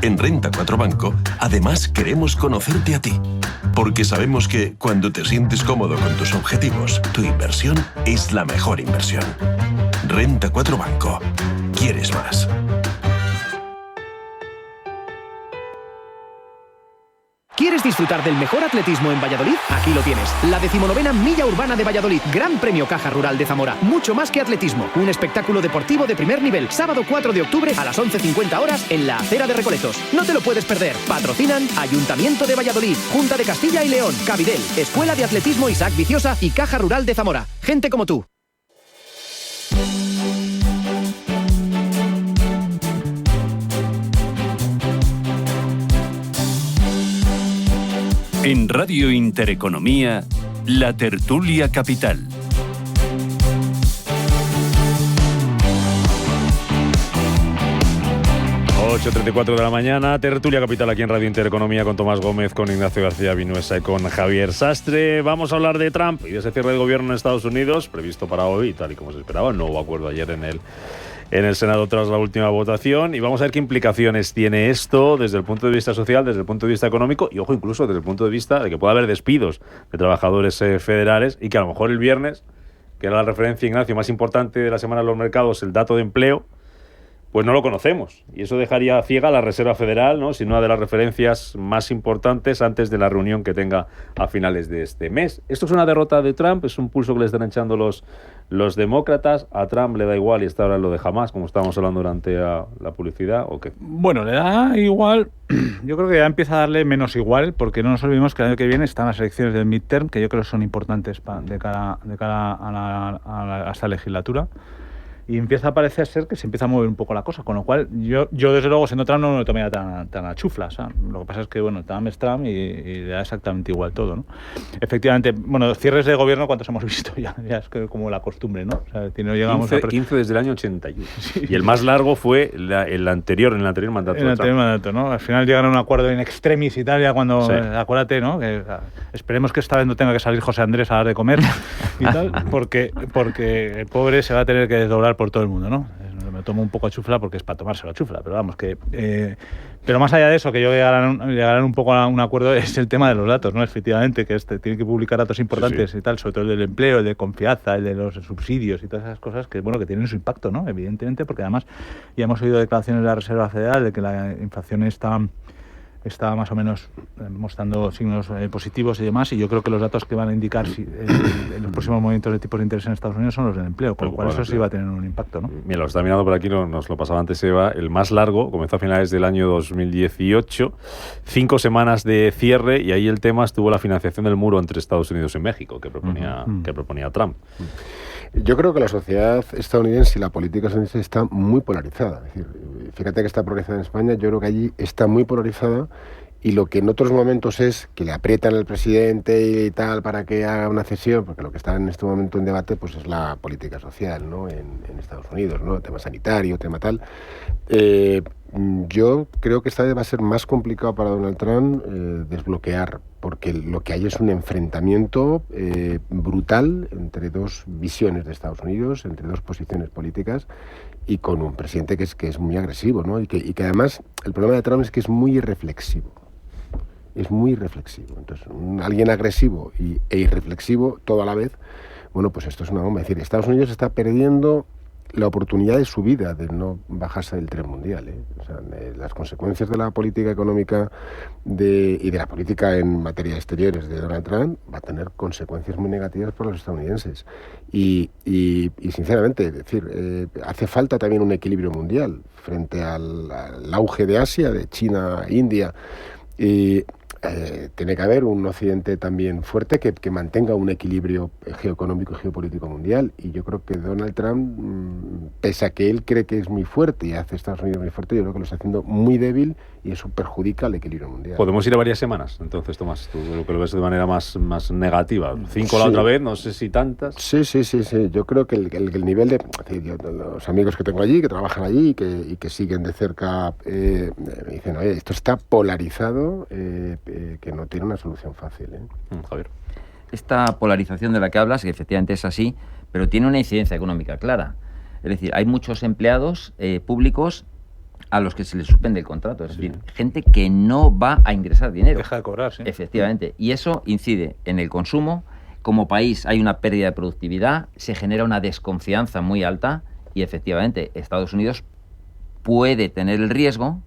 En Renta 4 Banco, además, queremos conocerte a ti. Porque sabemos que cuando te sientes cómodo con tus objetivos, tu inversión es la mejor inversión. Renta 4 Banco. ¿Quieres más? ¿Quieres disfrutar del mejor atletismo en Valladolid? Aquí lo tienes. La 19ª Milla Urbana de Valladolid. Gran Premio Caja Rural de Zamora. Mucho más que atletismo. Un espectáculo deportivo de primer nivel. Sábado 4 de octubre a las 11:50 horas en la Acera de Recoletos. No te lo puedes perder. Patrocinan Ayuntamiento de Valladolid, Junta de Castilla y León, Cabidel, Escuela de Atletismo Isaac Viciosa y Caja Rural de Zamora. Gente como tú. En Radio Intereconomía, La Tertulia Capital. Ocho 8:34 de la mañana, Tertulia Capital aquí en Radio Intereconomía con Tomás Gómez, con Ignacio García Vinuesa y con Javier Sastre. Vamos a hablar de Trump y de ese cierre de gobierno en Estados Unidos, previsto para hoy, tal y como se esperaba. No hubo acuerdo ayer en el Senado tras la última votación, y vamos a ver qué implicaciones tiene esto desde el punto de vista social, desde el punto de vista económico y, ojo, incluso desde el punto de vista de que pueda haber despidos de trabajadores federales y que a lo mejor el viernes, que era la referencia, Ignacio, más importante de la semana en los mercados, el dato de empleo, pues no lo conocemos. Y eso dejaría ciega a la Reserva Federal, ¿no?, sin una de las referencias más importantes antes de la reunión que tenga a finales de este mes. Esto es una derrota de Trump, es un pulso que le están echando los demócratas. A Trump le da igual y está ahora lo de Hamas, como estábamos hablando durante la publicidad, ¿o qué? Bueno, le da igual. Yo creo que ya empieza a darle menos igual, porque no nos olvidemos que el año que viene están las elecciones del midterm, que yo creo que son importantes de cara a esta legislatura. Y empieza a parecer ser que se empieza a mover un poco la cosa, con lo cual yo desde luego, siendo Trump, no me lo tomaría tan a chufla, o sea, lo que pasa es que, bueno, Trump es Trump y le da exactamente igual todo, ¿no? Efectivamente, bueno, cierres de gobierno, ¿cuántos hemos visto? Ya es como la costumbre, ¿no? O sea, no llegamos 15 desde el año 81. Sí. Y el más largo fue en el anterior mandato. En el anterior mandato, ¿no? Al final llegaron a un acuerdo in extremis y tal, ya cuando, sí. Acuérdate, ¿no? Que, esperemos que esta vez no tenga que salir José Andrés a dar de comer y tal, porque el pobre se va a tener que desdoblar por todo el mundo, ¿no? Me tomo un poco a chufla porque es para tomárselo a chufla, pero vamos, que... pero más allá de eso, que yo llegarán un poco a un acuerdo, es el tema de los datos, ¿no? Efectivamente, que tiene que publicar datos importantes, sí. Y tal, sobre todo el del empleo, el de confianza, el de los subsidios y todas esas cosas que, bueno, que tienen su impacto, ¿no? Evidentemente, porque además ya hemos oído declaraciones de la Reserva Federal de que la inflación está más o menos mostrando signos positivos y demás, y yo creo que los datos que van a indicar en los próximos movimientos de tipos de interés en Estados Unidos son los del empleo, con lo cual eso sí va a tener un impacto, ¿no? Mira, lo está mirando por aquí, nos lo pasaba antes Eva, el más largo comenzó a finales del año 2018, 5 semanas de cierre, y ahí el tema estuvo la financiación del muro entre Estados Unidos y México, que proponía Trump. Yo creo que la sociedad estadounidense y la política estadounidense está muy polarizada. Es decir, fíjate que está polarizada en España, yo creo que allí está muy polarizada, y lo que en otros momentos es que le aprietan al presidente y tal para que haga una cesión, porque lo que está en este momento en debate pues es la política social, ¿no?, en Estados Unidos, ¿no?, tema sanitario, tema tal. Yo creo que esta vez va a ser más complicado para Donald Trump desbloquear, porque lo que hay es un enfrentamiento brutal entre dos visiones de Estados Unidos, entre dos posiciones políticas, y con un presidente que es muy agresivo, ¿no? Y que además el problema de Trump es que es muy irreflexivo. Es muy irreflexivo. Entonces, alguien agresivo e irreflexivo todo a la vez, bueno, pues esto es una bomba. Es decir, Estados Unidos está perdiendo la oportunidad de su vida de no bajarse del tren mundial, ¿eh? O sea, las consecuencias de la política económica y de la política en materia de exteriores de Donald Trump va a tener consecuencias muy negativas para los estadounidenses. Y sinceramente, es decir, hace falta también un equilibrio mundial frente al auge de Asia, de China, India. Tiene que haber un occidente también fuerte que mantenga un equilibrio geoeconómico y geopolítico mundial, y yo creo que Donald Trump, pese a que él cree que es muy fuerte y hace a Estados Unidos muy fuerte, yo creo que lo está haciendo muy débil, y eso perjudica al equilibrio mundial. ¿Podemos ir a varias semanas? Entonces, Tomás, tú lo que lo ves de manera más negativa. 5 la otra vez, no sé si tantas. Sí. Yo creo que el nivel de... los amigos que tengo allí, que trabajan allí y que siguen de cerca, me dicen, oye, esto está polarizado, que no tiene una solución fácil, ¿eh? Javier. Esta polarización de la que hablas, que efectivamente es así, pero tiene una incidencia económica clara. Es decir, hay muchos empleados públicos a los que se les suspende el contrato. Es decir, gente que no va a ingresar dinero. Deja de cobrar, sí. Efectivamente. Y eso incide en el consumo. Como país hay una pérdida de productividad, se genera una desconfianza muy alta, y efectivamente Estados Unidos puede tener el riesgo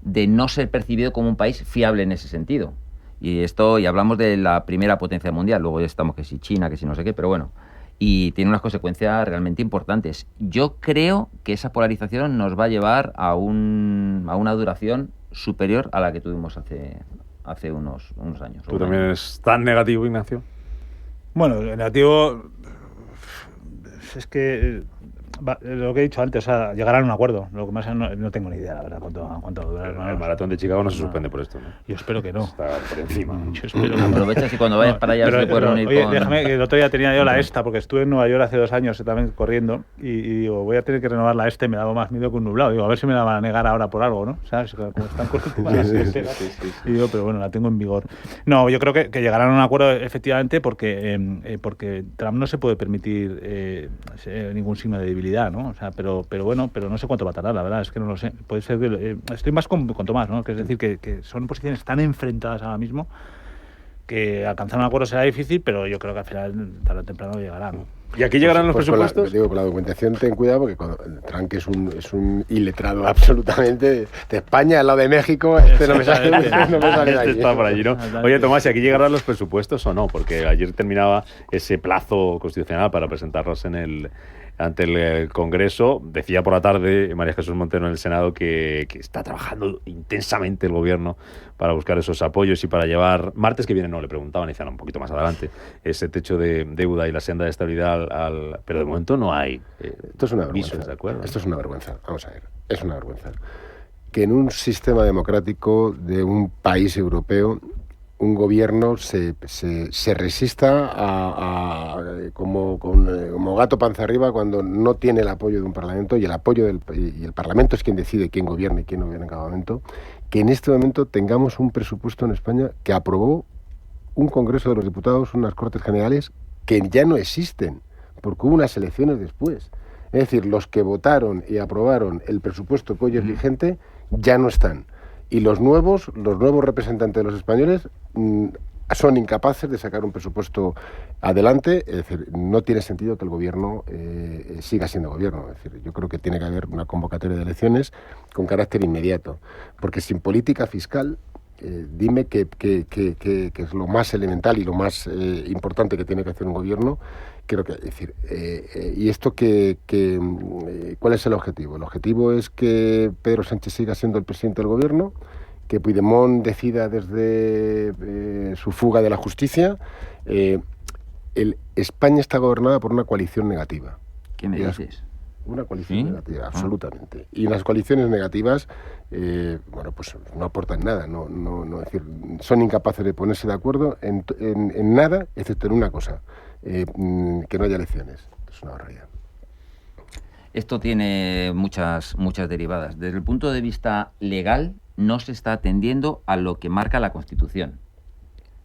de no ser percibido como un país fiable en ese sentido. Y hablamos de la primera potencia mundial, luego ya estamos que si China, que si no sé qué, pero bueno, y tiene unas consecuencias realmente importantes. Yo creo que esa polarización nos va a llevar a una duración superior a la que tuvimos hace unos años. ¿Tú también eres tan negativo, Ignacio? Bueno, negativo es que... lo que he dicho antes, o sea, llegarán a un acuerdo. Lo que más no tengo ni idea, la verdad, cuánto durará. El maratón de Chicago no se suspende por esto, ¿no? Yo espero que no. Está por encima. Yo espero que no. Aprovechas y cuando vayas para allá se puede reunir oye, con... déjame, que el otro día tenía yo la ESTA, porque estuve en Nueva York hace 2 años también corriendo, y digo, voy a tener que renovar la ESTA y me daba más miedo que un nublado. Digo, a ver si me la van a negar ahora por algo, ¿no? ¿Sabes? Como están corriendo las y digo, pero bueno, la tengo en vigor. No, yo creo que llegarán a un acuerdo efectivamente porque Trump no se puede permitir ningún signo de debilidad, ¿no? O sea, pero bueno, pero no sé cuánto va a tardar, la verdad, es que no lo sé. Puede ser que estoy más con Tomás, ¿no? Que es decir, que son posiciones tan enfrentadas ahora mismo que alcanzar un acuerdo será difícil, pero yo creo que al final, tarde o temprano, llegará, ¿no? ¿Y aquí llegarán los presupuestos? Con la documentación ten cuidado, porque cuando Trump, que es un iletrado absolutamente de España, al lado de México, no me sale de allí. Está por allí, ¿no? Oye, Tomás, ¿y aquí llegarán los presupuestos o no? Porque ayer terminaba ese plazo constitucional para presentarlos ante el Congreso. Decía por la tarde María Jesús Montero en el Senado que está trabajando intensamente el Gobierno para buscar esos apoyos y para llevar, martes que viene, no, le preguntaban, decían un poquito más adelante, ese techo de deuda y la senda de estabilidad pero de momento no hay. Esto es una vergüenza. ¿De acuerdo? Esto es una vergüenza. Vamos a ver, es una vergüenza. Que en un sistema democrático de un país europeo un gobierno se resista como gato panza arriba cuando no tiene el apoyo de un parlamento, y el parlamento es quien decide quién gobierna y quién no gobierna en cada momento, que en este momento tengamos un presupuesto en España que aprobó un Congreso de los Diputados, unas Cortes Generales que ya no existen, porque hubo unas elecciones después. Es decir, los que votaron y aprobaron el presupuesto que hoy es vigente ya no están. Y los nuevos representantes de los españoles son incapaces de sacar un presupuesto adelante. Es decir, no tiene sentido que el gobierno siga siendo gobierno. Es decir, yo creo que tiene que haber una convocatoria de elecciones con carácter inmediato, porque sin política fiscal, dime que es lo más elemental y lo más importante que tiene que hacer un gobierno. Creo que, es decir, y esto ¿cuál es el objetivo? El objetivo es que Pedro Sánchez siga siendo el presidente del gobierno, que Puigdemont decida desde su fuga de la justicia. España está gobernada por una coalición negativa. ¿Qué me dices? Una coalición negativa, absolutamente. Y las coaliciones negativas, pues no aportan nada. Es decir, son incapaces de ponerse de acuerdo en nada, excepto en una cosa. Que no haya elecciones. Es una barbaridad. Esto tiene muchas derivadas. Desde el punto de vista legal, no se está atendiendo a lo que marca la Constitución.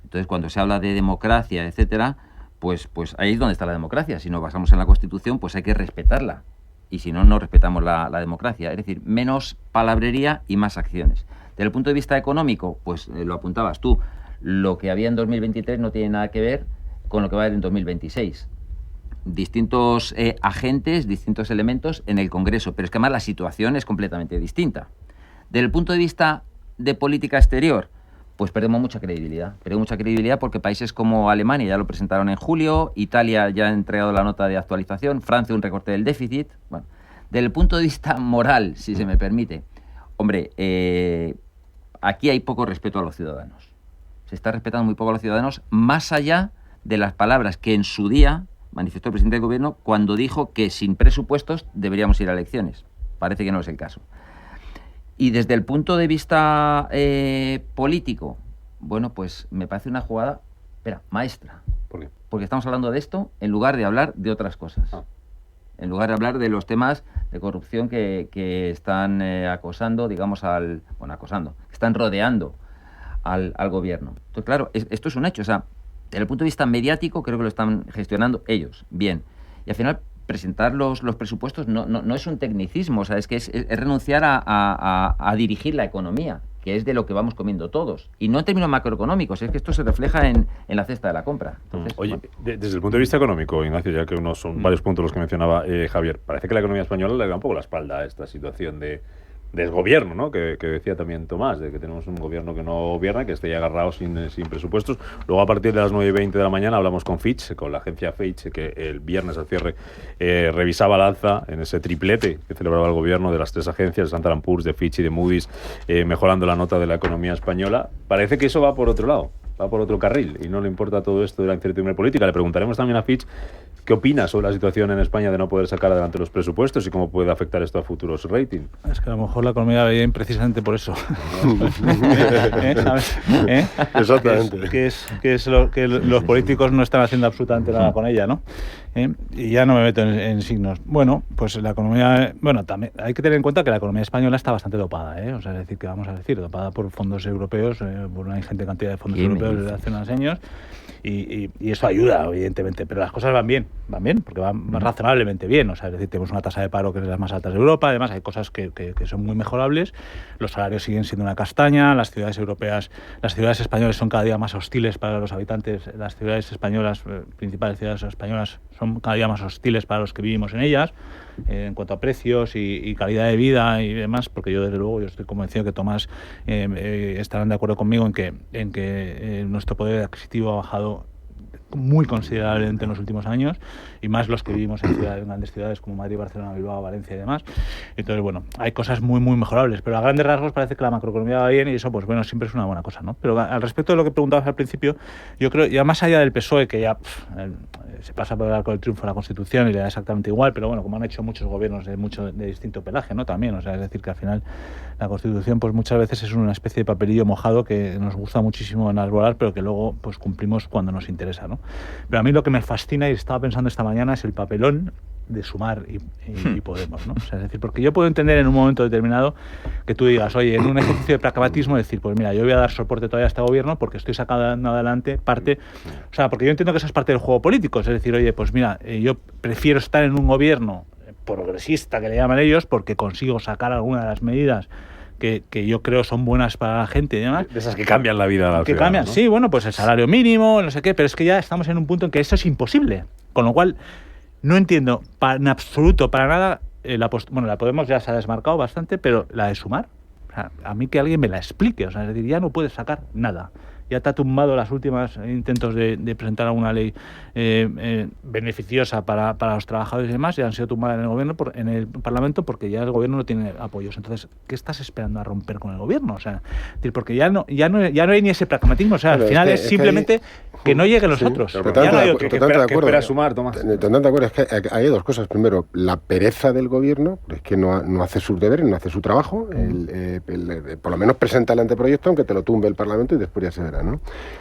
Entonces, cuando se habla de democracia, etcétera, pues ahí es donde está la democracia. Si nos basamos en la Constitución, pues hay que respetarla. Y si no, no respetamos la democracia. Es decir, menos palabrería y más acciones. Desde el punto de vista económico, pues lo apuntabas tú, lo que había en 2023 no tiene nada que ver con lo que va a haber en 2026. Distintos agentes, distintos elementos en el Congreso, pero es que además la situación es completamente distinta. Desde el punto de vista de política exterior, pues perdemos mucha credibilidad. Perdemos mucha credibilidad porque países como Alemania ya lo presentaron en julio, Italia ya ha entregado la nota de actualización, Francia un recorte del déficit. Bueno, desde el punto de vista moral, si se me permite, hombre, aquí hay poco respeto a los ciudadanos. Se está respetando muy poco a los ciudadanos, más allá de las palabras que en su día manifestó el presidente del gobierno cuando dijo que sin presupuestos deberíamos ir a elecciones. Parece que no es el caso. Y desde el punto de vista político, bueno, pues me parece una jugada, maestra. ¿Por qué? Porque estamos hablando de esto en lugar de hablar de otras cosas. En lugar de hablar de los temas de corrupción que están acosando, digamos, que están rodeando al gobierno. Entonces, claro, esto es un hecho. O sea, desde el punto de vista mediático creo que lo están gestionando ellos, bien. Y al final presentar los presupuestos no es un tecnicismo, o sea, es que es renunciar a dirigir la economía, que es de lo que vamos comiendo todos. Y no en términos macroeconómicos, es que esto se refleja en la cesta de la compra. Entonces, Oye, desde el punto de vista económico, Ignacio, ya que son varios puntos los que mencionaba Javier, parece que la economía española le da un poco la espalda a esta situación de desgobierno, ¿no? Que decía también Tomás, de que tenemos un gobierno que no gobierna, que esté ya agarrado sin presupuestos. Luego, a partir de las 9:20 de la mañana, hablamos con Fitch, con la agencia Fitch, que el viernes al cierre revisaba al alza en ese triplete que celebraba el gobierno de las tres agencias, de Standard & Poor's, de Fitch y de Moody's, mejorando la nota de la economía española. Parece que eso va por otro lado. va por otro carril y no le importa todo esto de la incertidumbre política. Le preguntaremos también a Fitch qué opina sobre la situación en España de no poder sacar adelante los presupuestos y cómo puede afectar esto a futuros ratings. Es que a lo mejor la economía va bien precisamente por eso. ¿Sabes? Exactamente. Que los políticos no están haciendo absolutamente nada con ella, ¿no? Y ya no me meto en signos. Bueno, pues la economía... Bueno, también hay que tener en cuenta que la economía española está bastante dopada, ¿eh? O sea, es decir, que vamos a decir, dopada por fondos europeos, por una ingente cantidad de fondos europeos desde hace unos años. Y eso ayuda, evidentemente, pero las cosas van bien, porque van razonablemente bien. O sea, es decir, tenemos una tasa de paro que es de las más altas de Europa, además hay cosas que son muy mejorables, los salarios siguen siendo una castaña, las ciudades españolas son cada día más hostiles para los habitantes, las ciudades españolas, principales ciudades españolas, son cada día más hostiles para los que vivimos en ellas, en cuanto a precios y calidad de vida y demás, porque yo desde luego estoy convencido que Tomás estarán de acuerdo conmigo en que nuestro poder adquisitivo ha bajado muy considerablemente en los últimos años, y más los que vivimos en grandes ciudades como Madrid, Barcelona, Bilbao, Valencia y demás. Entonces, bueno, hay cosas muy mejorables, pero a grandes rasgos parece que la macroeconomía va bien y eso, pues bueno, siempre es una buena cosa, ¿no? Pero al respecto de lo que preguntabas al principio, yo creo, ya más allá del PSOE, que ya se pasa por el arco del triunfo de la Constitución y le da exactamente igual, pero bueno, como han hecho muchos gobiernos de distinto pelaje, ¿no? También, o sea, es decir, que al final la Constitución pues muchas veces es una especie de papelillo mojado que nos gusta muchísimo enarbolar, pero que luego pues cumplimos cuando nos interesa, ¿no? Pero a mí lo que me fascina, y estaba pensando esta mañana, es el papelón de Sumar y Podemos, ¿no? O sea, es decir, porque yo puedo entender en un momento determinado que tú digas, oye, en un ejercicio de pragmatismo, decir, pues mira, yo voy a dar soporte todavía a este gobierno porque estoy sacando adelante parte, o sea, porque yo entiendo que eso es parte del juego político, es decir, oye, pues mira, yo prefiero estar en un gobierno progresista, que le llaman ellos, porque consigo sacar alguna de las medidas que yo creo son buenas para la gente y demás. De esas que cambian la vida a la ciudad, cambian, ¿no? Sí, bueno, pues el salario mínimo, no sé qué, pero es que ya estamos en un punto en que eso es imposible. Con lo cual, no entiendo en absoluto, para nada, la Podemos ya se ha desmarcado bastante, pero la de Sumar, o sea, a mí que alguien me la explique, o sea, es decir, ya no puedes sacar nada. Ya te ha tumbado las últimas intentos de presentar alguna ley beneficiosa para los trabajadores y demás, y han sido tumbadas en el gobierno, en el Parlamento, porque ya el gobierno no tiene apoyos. Entonces, ¿qué estás esperando a romper con el gobierno? O sea, porque ya no hay ni ese pragmatismo. O sea, al final es simplemente que no lleguen los otros. Totalmente ya no hay de acuerdo. Espera Sumar, Tomás. Totalmente de acuerdo. Es que hay dos cosas. Primero, la pereza del gobierno, es que no hace sus deberes, no hace su trabajo. Por lo menos presenta el anteproyecto, aunque te lo tumbe el Parlamento y después ya se verá, ¿no?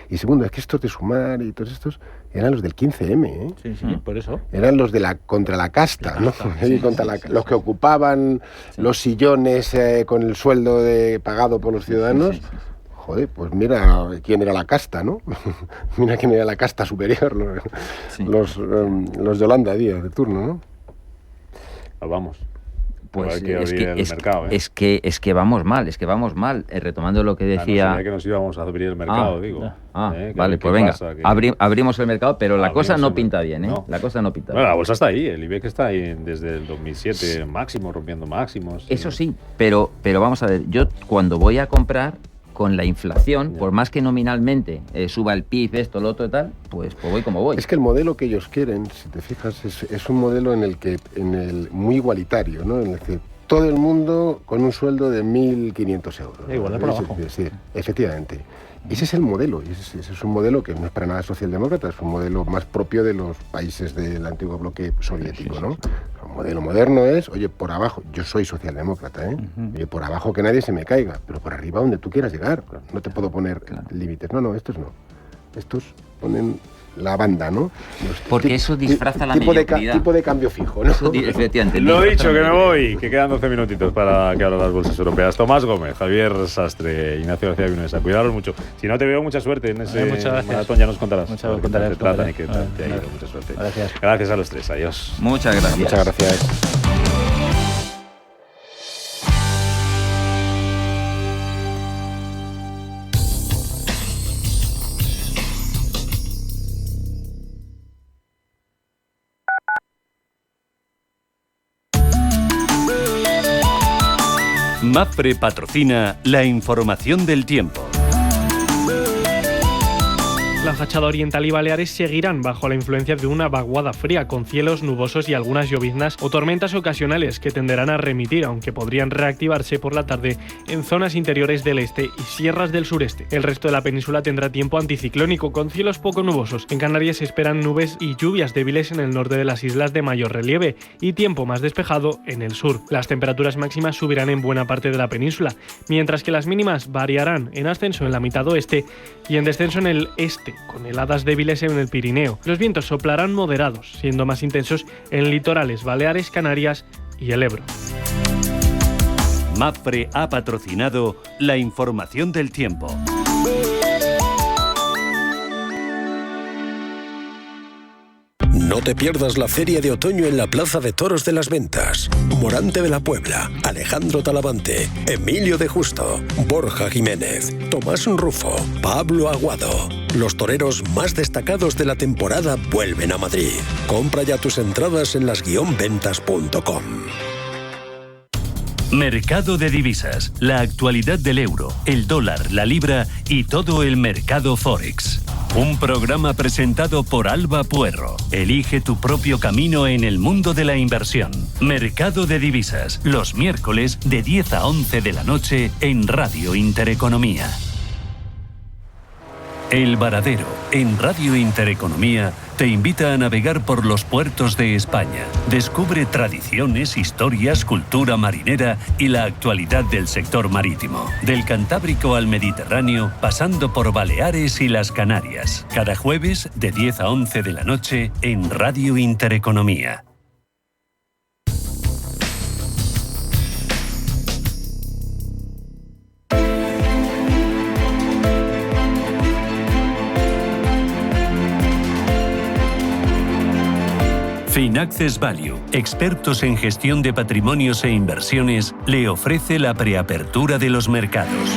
Y segundo, es que estos de Sumar y todos estos eran los del 15M, ¿eh? Sí, por eso. Eran los de contra la casta, ¿no? Los que ocupaban los sillones con el sueldo pagado por los ciudadanos. Sí. Joder, pues mira quién era la casta, ¿no? Mira quién era la casta superior, los de Yolanda Díaz de turno, ¿no? Vamos. Pues es que vamos mal, retomando lo que decía... No sabía que nos íbamos a abrir el mercado, digo. Vale, pues venga, abrimos el mercado, pero la cosa no pinta bien, ¿eh? No. La cosa no pinta bien. Bueno, la bolsa está ahí, el IBEX está ahí desde el 2007 máximo, rompiendo máximos. Eso sí, pero vamos a ver, yo cuando voy a comprar, con la inflación, por más que nominalmente suba el PIB, esto, lo otro y tal, pues voy como voy. Es que el modelo que ellos quieren, si te fijas, es un modelo en el muy igualitario, ¿no? En el que todo el mundo con un sueldo de 1.500 euros. Igual por abajo. Sí, efectivamente. Y ese es el modelo, y ese es un modelo que no es para nada socialdemócrata, es un modelo más propio de los países del antiguo bloque soviético, ¿no? Un modelo moderno es, oye, por abajo, yo soy socialdemócrata, ¿eh? Oye, por abajo que nadie se me caiga, pero por arriba donde tú quieras llegar, no te puedo poner límites. No, estos no. Estos ponen la banda, ¿no? Porque eso disfraza la mediocridad. Tipo de cambio fijo, ¿no? Efectivamente. Lo he dicho, que me voy, que quedan 12 minutitos para que abran las bolsas europeas. Tomás Gómez, Javier Sastre, Ignacio García Vinuesa. Cuidaros mucho. Si no te veo, mucha suerte en ese maratón, ya nos contarás. Muchas gracias. Mucha suerte. Gracias a los tres. Adiós. Muchas gracias. Muchas gracias. MAPFRE patrocina la información del tiempo. La fachada oriental y Baleares seguirán bajo la influencia de una vaguada fría, con cielos nubosos y algunas lloviznas o tormentas ocasionales que tenderán a remitir, aunque podrían reactivarse por la tarde en zonas interiores del este y sierras del sureste. El resto de la península tendrá tiempo anticiclónico, con cielos poco nubosos. En Canarias se esperan nubes y lluvias débiles en el norte de las islas de mayor relieve y tiempo más despejado en el sur. Las temperaturas máximas subirán en buena parte de la península, mientras que las mínimas variarán en ascenso en la mitad oeste y en descenso en el este, con heladas débiles en el Pirineo. Los vientos soplarán moderados, siendo más intensos en litorales Baleares, Canarias y el Ebro. Mapfre ha patrocinado la información del tiempo. No te pierdas la Feria de Otoño en la Plaza de Toros de las Ventas. Morante de la Puebla, Alejandro Talavante, Emilio de Justo, Borja Jiménez, Tomás Rufo, Pablo Aguado. Los toreros más destacados de la temporada vuelven a Madrid. Compra ya tus entradas en las-ventas.com. Mercado de divisas, la actualidad del euro, el dólar, la libra y todo el mercado Forex. Un programa presentado por Alba Puerro. Elige tu propio camino en el mundo de la inversión. Mercado de divisas, los miércoles de 10 a 11 de la noche en Radio Intereconomía. El Varadero, en Radio Intereconomía, te invita a navegar por los puertos de España. Descubre tradiciones, historias, cultura marinera y la actualidad del sector marítimo. Del Cantábrico al Mediterráneo, pasando por Baleares y las Canarias. Cada jueves, de 10 a 11 de la noche, en Radio Intereconomía. Finaccess Value, expertos en gestión de patrimonios e inversiones, le ofrece la preapertura de los mercados.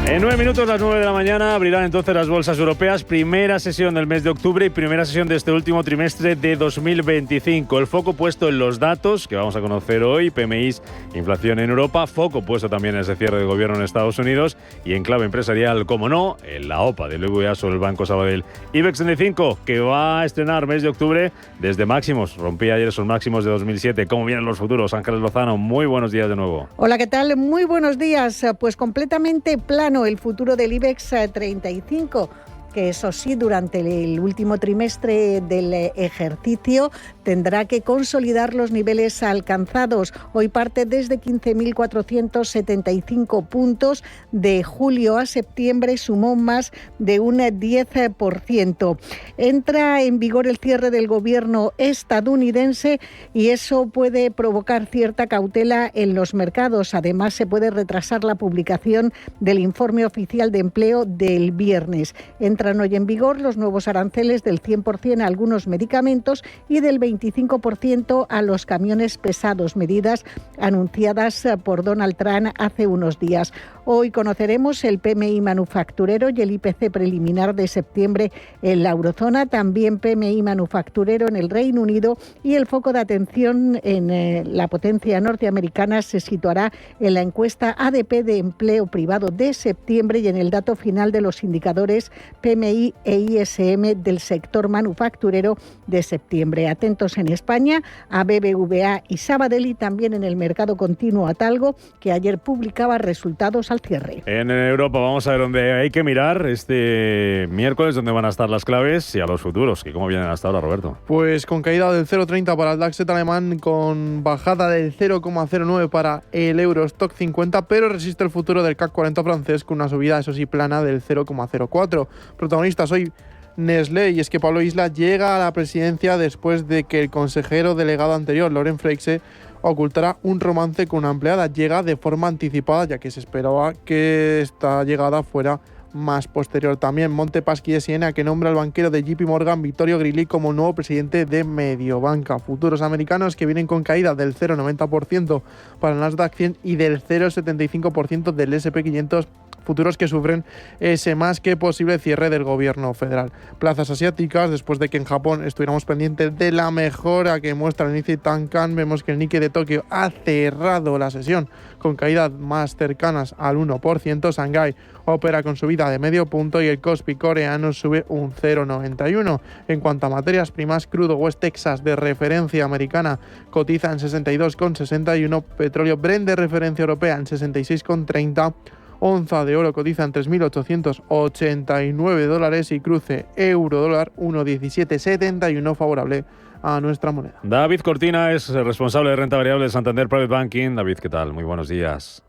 En 9 minutos, las 9 de la mañana, abrirán entonces las bolsas europeas. Primera sesión del mes de octubre y primera sesión de este último trimestre de 2025. El foco puesto en los datos que vamos a conocer hoy, PMIs, inflación en Europa, foco puesto también en ese cierre de gobierno en Estados Unidos y en clave empresarial, como no, en la OPA del BBVA sobre el Banco Sabadell. IBEX 35, que va a estrenar mes de octubre desde máximos. Rompía ayer esos máximos de 2007. ¿Cómo vienen los futuros? Ángeles Lozano, muy buenos días de nuevo. Hola, ¿qué tal? Muy buenos días. Pues completamente plano el futuro del IBEX 35, que eso sí, durante el último trimestre del ejercicio tendrá que consolidar los niveles alcanzados. Hoy parte desde 15.475 puntos. De julio a septiembre sumó más de un 10%. Entra en vigor el cierre del gobierno estadounidense y eso puede provocar cierta cautela en los mercados. Además, se puede retrasar la publicación del informe oficial de empleo del viernes. Entran hoy en vigor los nuevos aranceles del 100% a algunos medicamentos y del 25% a los camiones pesados, medidas anunciadas por Donald Trump hace unos días. Hoy conoceremos el PMI manufacturero y el IPC preliminar de septiembre en la eurozona, también PMI manufacturero en el Reino Unido, y el foco de atención en la potencia norteamericana se situará en la encuesta ADP de empleo privado de septiembre y en el dato final de los indicadores PMI e ISM del sector manufacturero de septiembre. Atentos en España a BBVA y Sabadell y también en el mercado continuo a Talgo, que ayer publicaba resultados al cierre. En Europa vamos a ver dónde hay que mirar este miércoles, dónde van a estar las claves y a los futuros, que cómo vienen hasta ahora, Roberto. Pues con caída del 0,30 para el DAX alemán, con bajada del 0,09 para el Eurostock 50, pero resiste el futuro del CAC 40 francés con una subida, eso sí, plana del 0,04. Protagonistas hoy Nestlé, y es que Pablo Isla llega a la presidencia después de que el consejero delegado anterior, Laurent Freixe, ocultará un romance con una empleada. Llega de forma anticipada, ya que se esperaba que esta llegada fuera más posterior. También Montepaschi Siena, que nombra al banquero de JP Morgan, Vittorio Grilli, como nuevo presidente de Mediobanca. Futuros americanos que vienen con caída del 0,90% para el Nasdaq 100 y del 0,75% del S&P 500 futuros que sufren ese más que posible cierre del gobierno federal. Plazas asiáticas, después de que en Japón estuviéramos pendientes de la mejora que muestra el Nikkei Tankan, vemos que el Nikkei de Tokio ha cerrado la sesión con caídas más cercanas al 1%. Shanghái opera con subida de medio punto y el Kospi coreano sube un 0,91. En cuanto a materias primas, crudo West Texas de referencia americana cotiza en 62,61, petróleo Brent de referencia europea en 66,30, onza de oro cotiza en $3.889 y cruce euro-dólar 1,1771 favorable a nuestra moneda. David Cortina es responsable de renta variable de Santander Private Banking. David, ¿qué tal? Muy buenos días.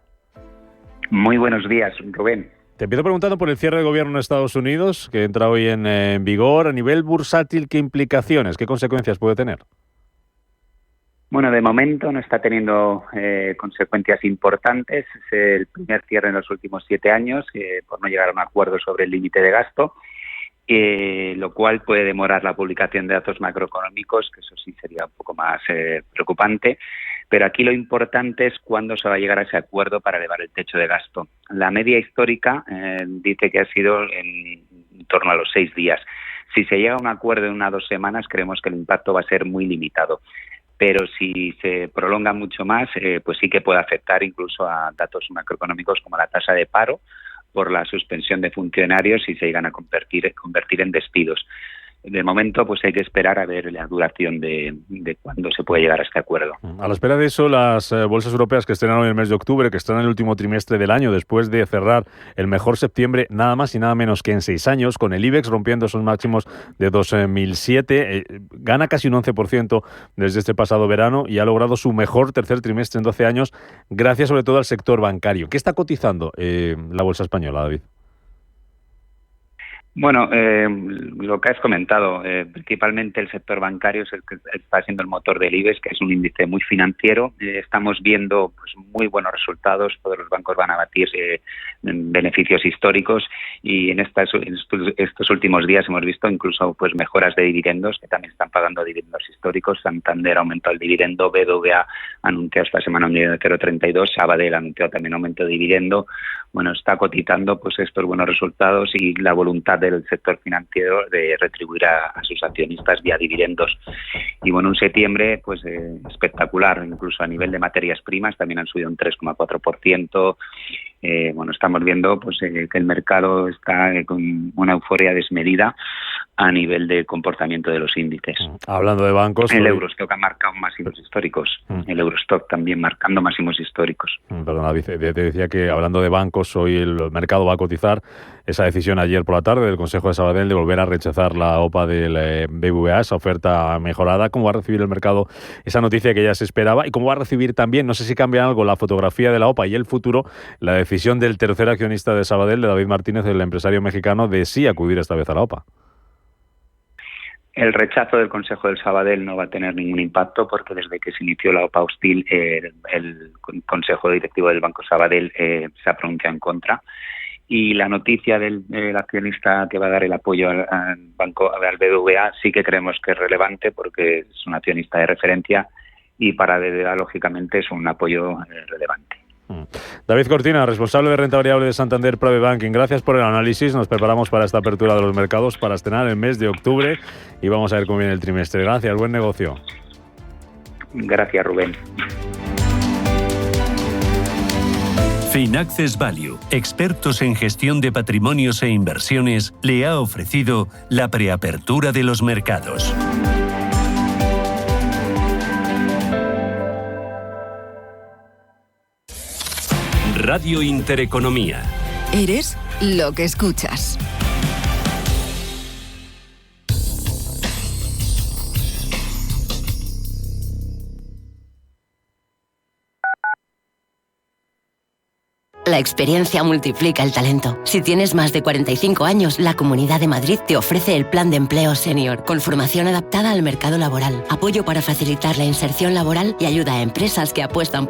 Muy buenos días, Rubén. Te empiezo preguntando por el cierre de gobierno en Estados Unidos, que entra hoy en vigor. A nivel bursátil, ¿qué implicaciones, qué consecuencias puede tener? Bueno, de momento no está teniendo consecuencias importantes. Es el primer cierre en los últimos 7 años por no llegar a un acuerdo sobre el límite de gasto, lo cual puede demorar la publicación de datos macroeconómicos, que eso sí sería un poco más preocupante. Pero aquí lo importante es cuándo se va a llegar a ese acuerdo para elevar el techo de gasto. La media histórica dice que ha sido en torno a los 6 días. Si se llega a un acuerdo en 1 o 2 semanas, creemos que el impacto va a ser muy limitado. Pero si se prolonga mucho más, pues sí que puede afectar incluso a datos macroeconómicos como la tasa de paro por la suspensión de funcionarios y se llegan a convertir en despidos. De momento, pues hay que esperar a ver la duración de cuándo se puede llegar a este acuerdo. A la espera de eso, las bolsas europeas que estrenan hoy en el mes de octubre, que están en el último trimestre del año, después de cerrar el mejor septiembre, nada más y nada menos que en 6 años, con el IBEX rompiendo esos máximos de 2007, gana casi un 11% desde este pasado verano y ha logrado su mejor tercer trimestre en 12 años, gracias sobre todo al sector bancario. ¿Qué está cotizando la bolsa española, David? Bueno, lo que has comentado, principalmente el sector bancario es el que está siendo el motor del IBEX, que es un índice muy financiero. Estamos viendo pues muy buenos resultados, todos los bancos van a batir beneficios históricos y en estos últimos días hemos visto incluso pues mejoras de dividendos, que también están pagando dividendos históricos. Santander aumentó el dividendo, BBVA anunció esta semana un dividendo de 0,32, Sabadell anunció también aumento de dividendo. Bueno, está cotizando pues estos buenos resultados y la voluntad del sector financiero de retribuir a sus accionistas vía dividendos. Y bueno, un septiembre pues espectacular, incluso a nivel de materias primas también han subido un 3,4%. Bueno, estamos viendo pues que el mercado está con una euforia desmedida a nivel de comportamiento de los índices. Hablando de bancos... El Eurostock ha marcado máximos históricos. El Eurostock también marcando máximos históricos. Perdona, te decía que hablando de bancos, hoy el mercado va a cotizar esa decisión ayer por la tarde del Consejo de Sabadell de volver a rechazar la OPA del BBVA, esa oferta mejorada. ¿Cómo va a recibir el mercado esa noticia que ya se esperaba? Y cómo va a recibir también, no sé si cambia algo la fotografía de la OPA y el futuro, la decisión del tercer accionista de Sabadell, de David Martínez, el empresario mexicano, de sí acudir esta vez a la OPA. El rechazo del Consejo del Sabadell no va a tener ningún impacto porque desde que se inició la OPA hostil el Consejo Directivo del Banco Sabadell se ha pronunciado en contra. Y la noticia del accionista que va a dar el apoyo al BBVA sí que creemos que es relevante porque es un accionista de referencia y para BBVA lógicamente es un apoyo relevante. David Cortina, responsable de renta variable de Santander Private Banking. Gracias por el análisis. Nos preparamos para esta apertura de los mercados para estrenar el mes de octubre y vamos a ver cómo viene el trimestre. Gracias, buen negocio. Gracias, Rubén. Finaccess Value, expertos en gestión de patrimonios e inversiones, le ha ofrecido la preapertura de los mercados. Radio Intereconomía. Eres lo que escuchas. La experiencia multiplica el talento. Si tienes más de 45 años, la Comunidad de Madrid te ofrece el Plan de Empleo Senior, con formación adaptada al mercado laboral, apoyo para facilitar la inserción laboral y ayuda a empresas que apuestan por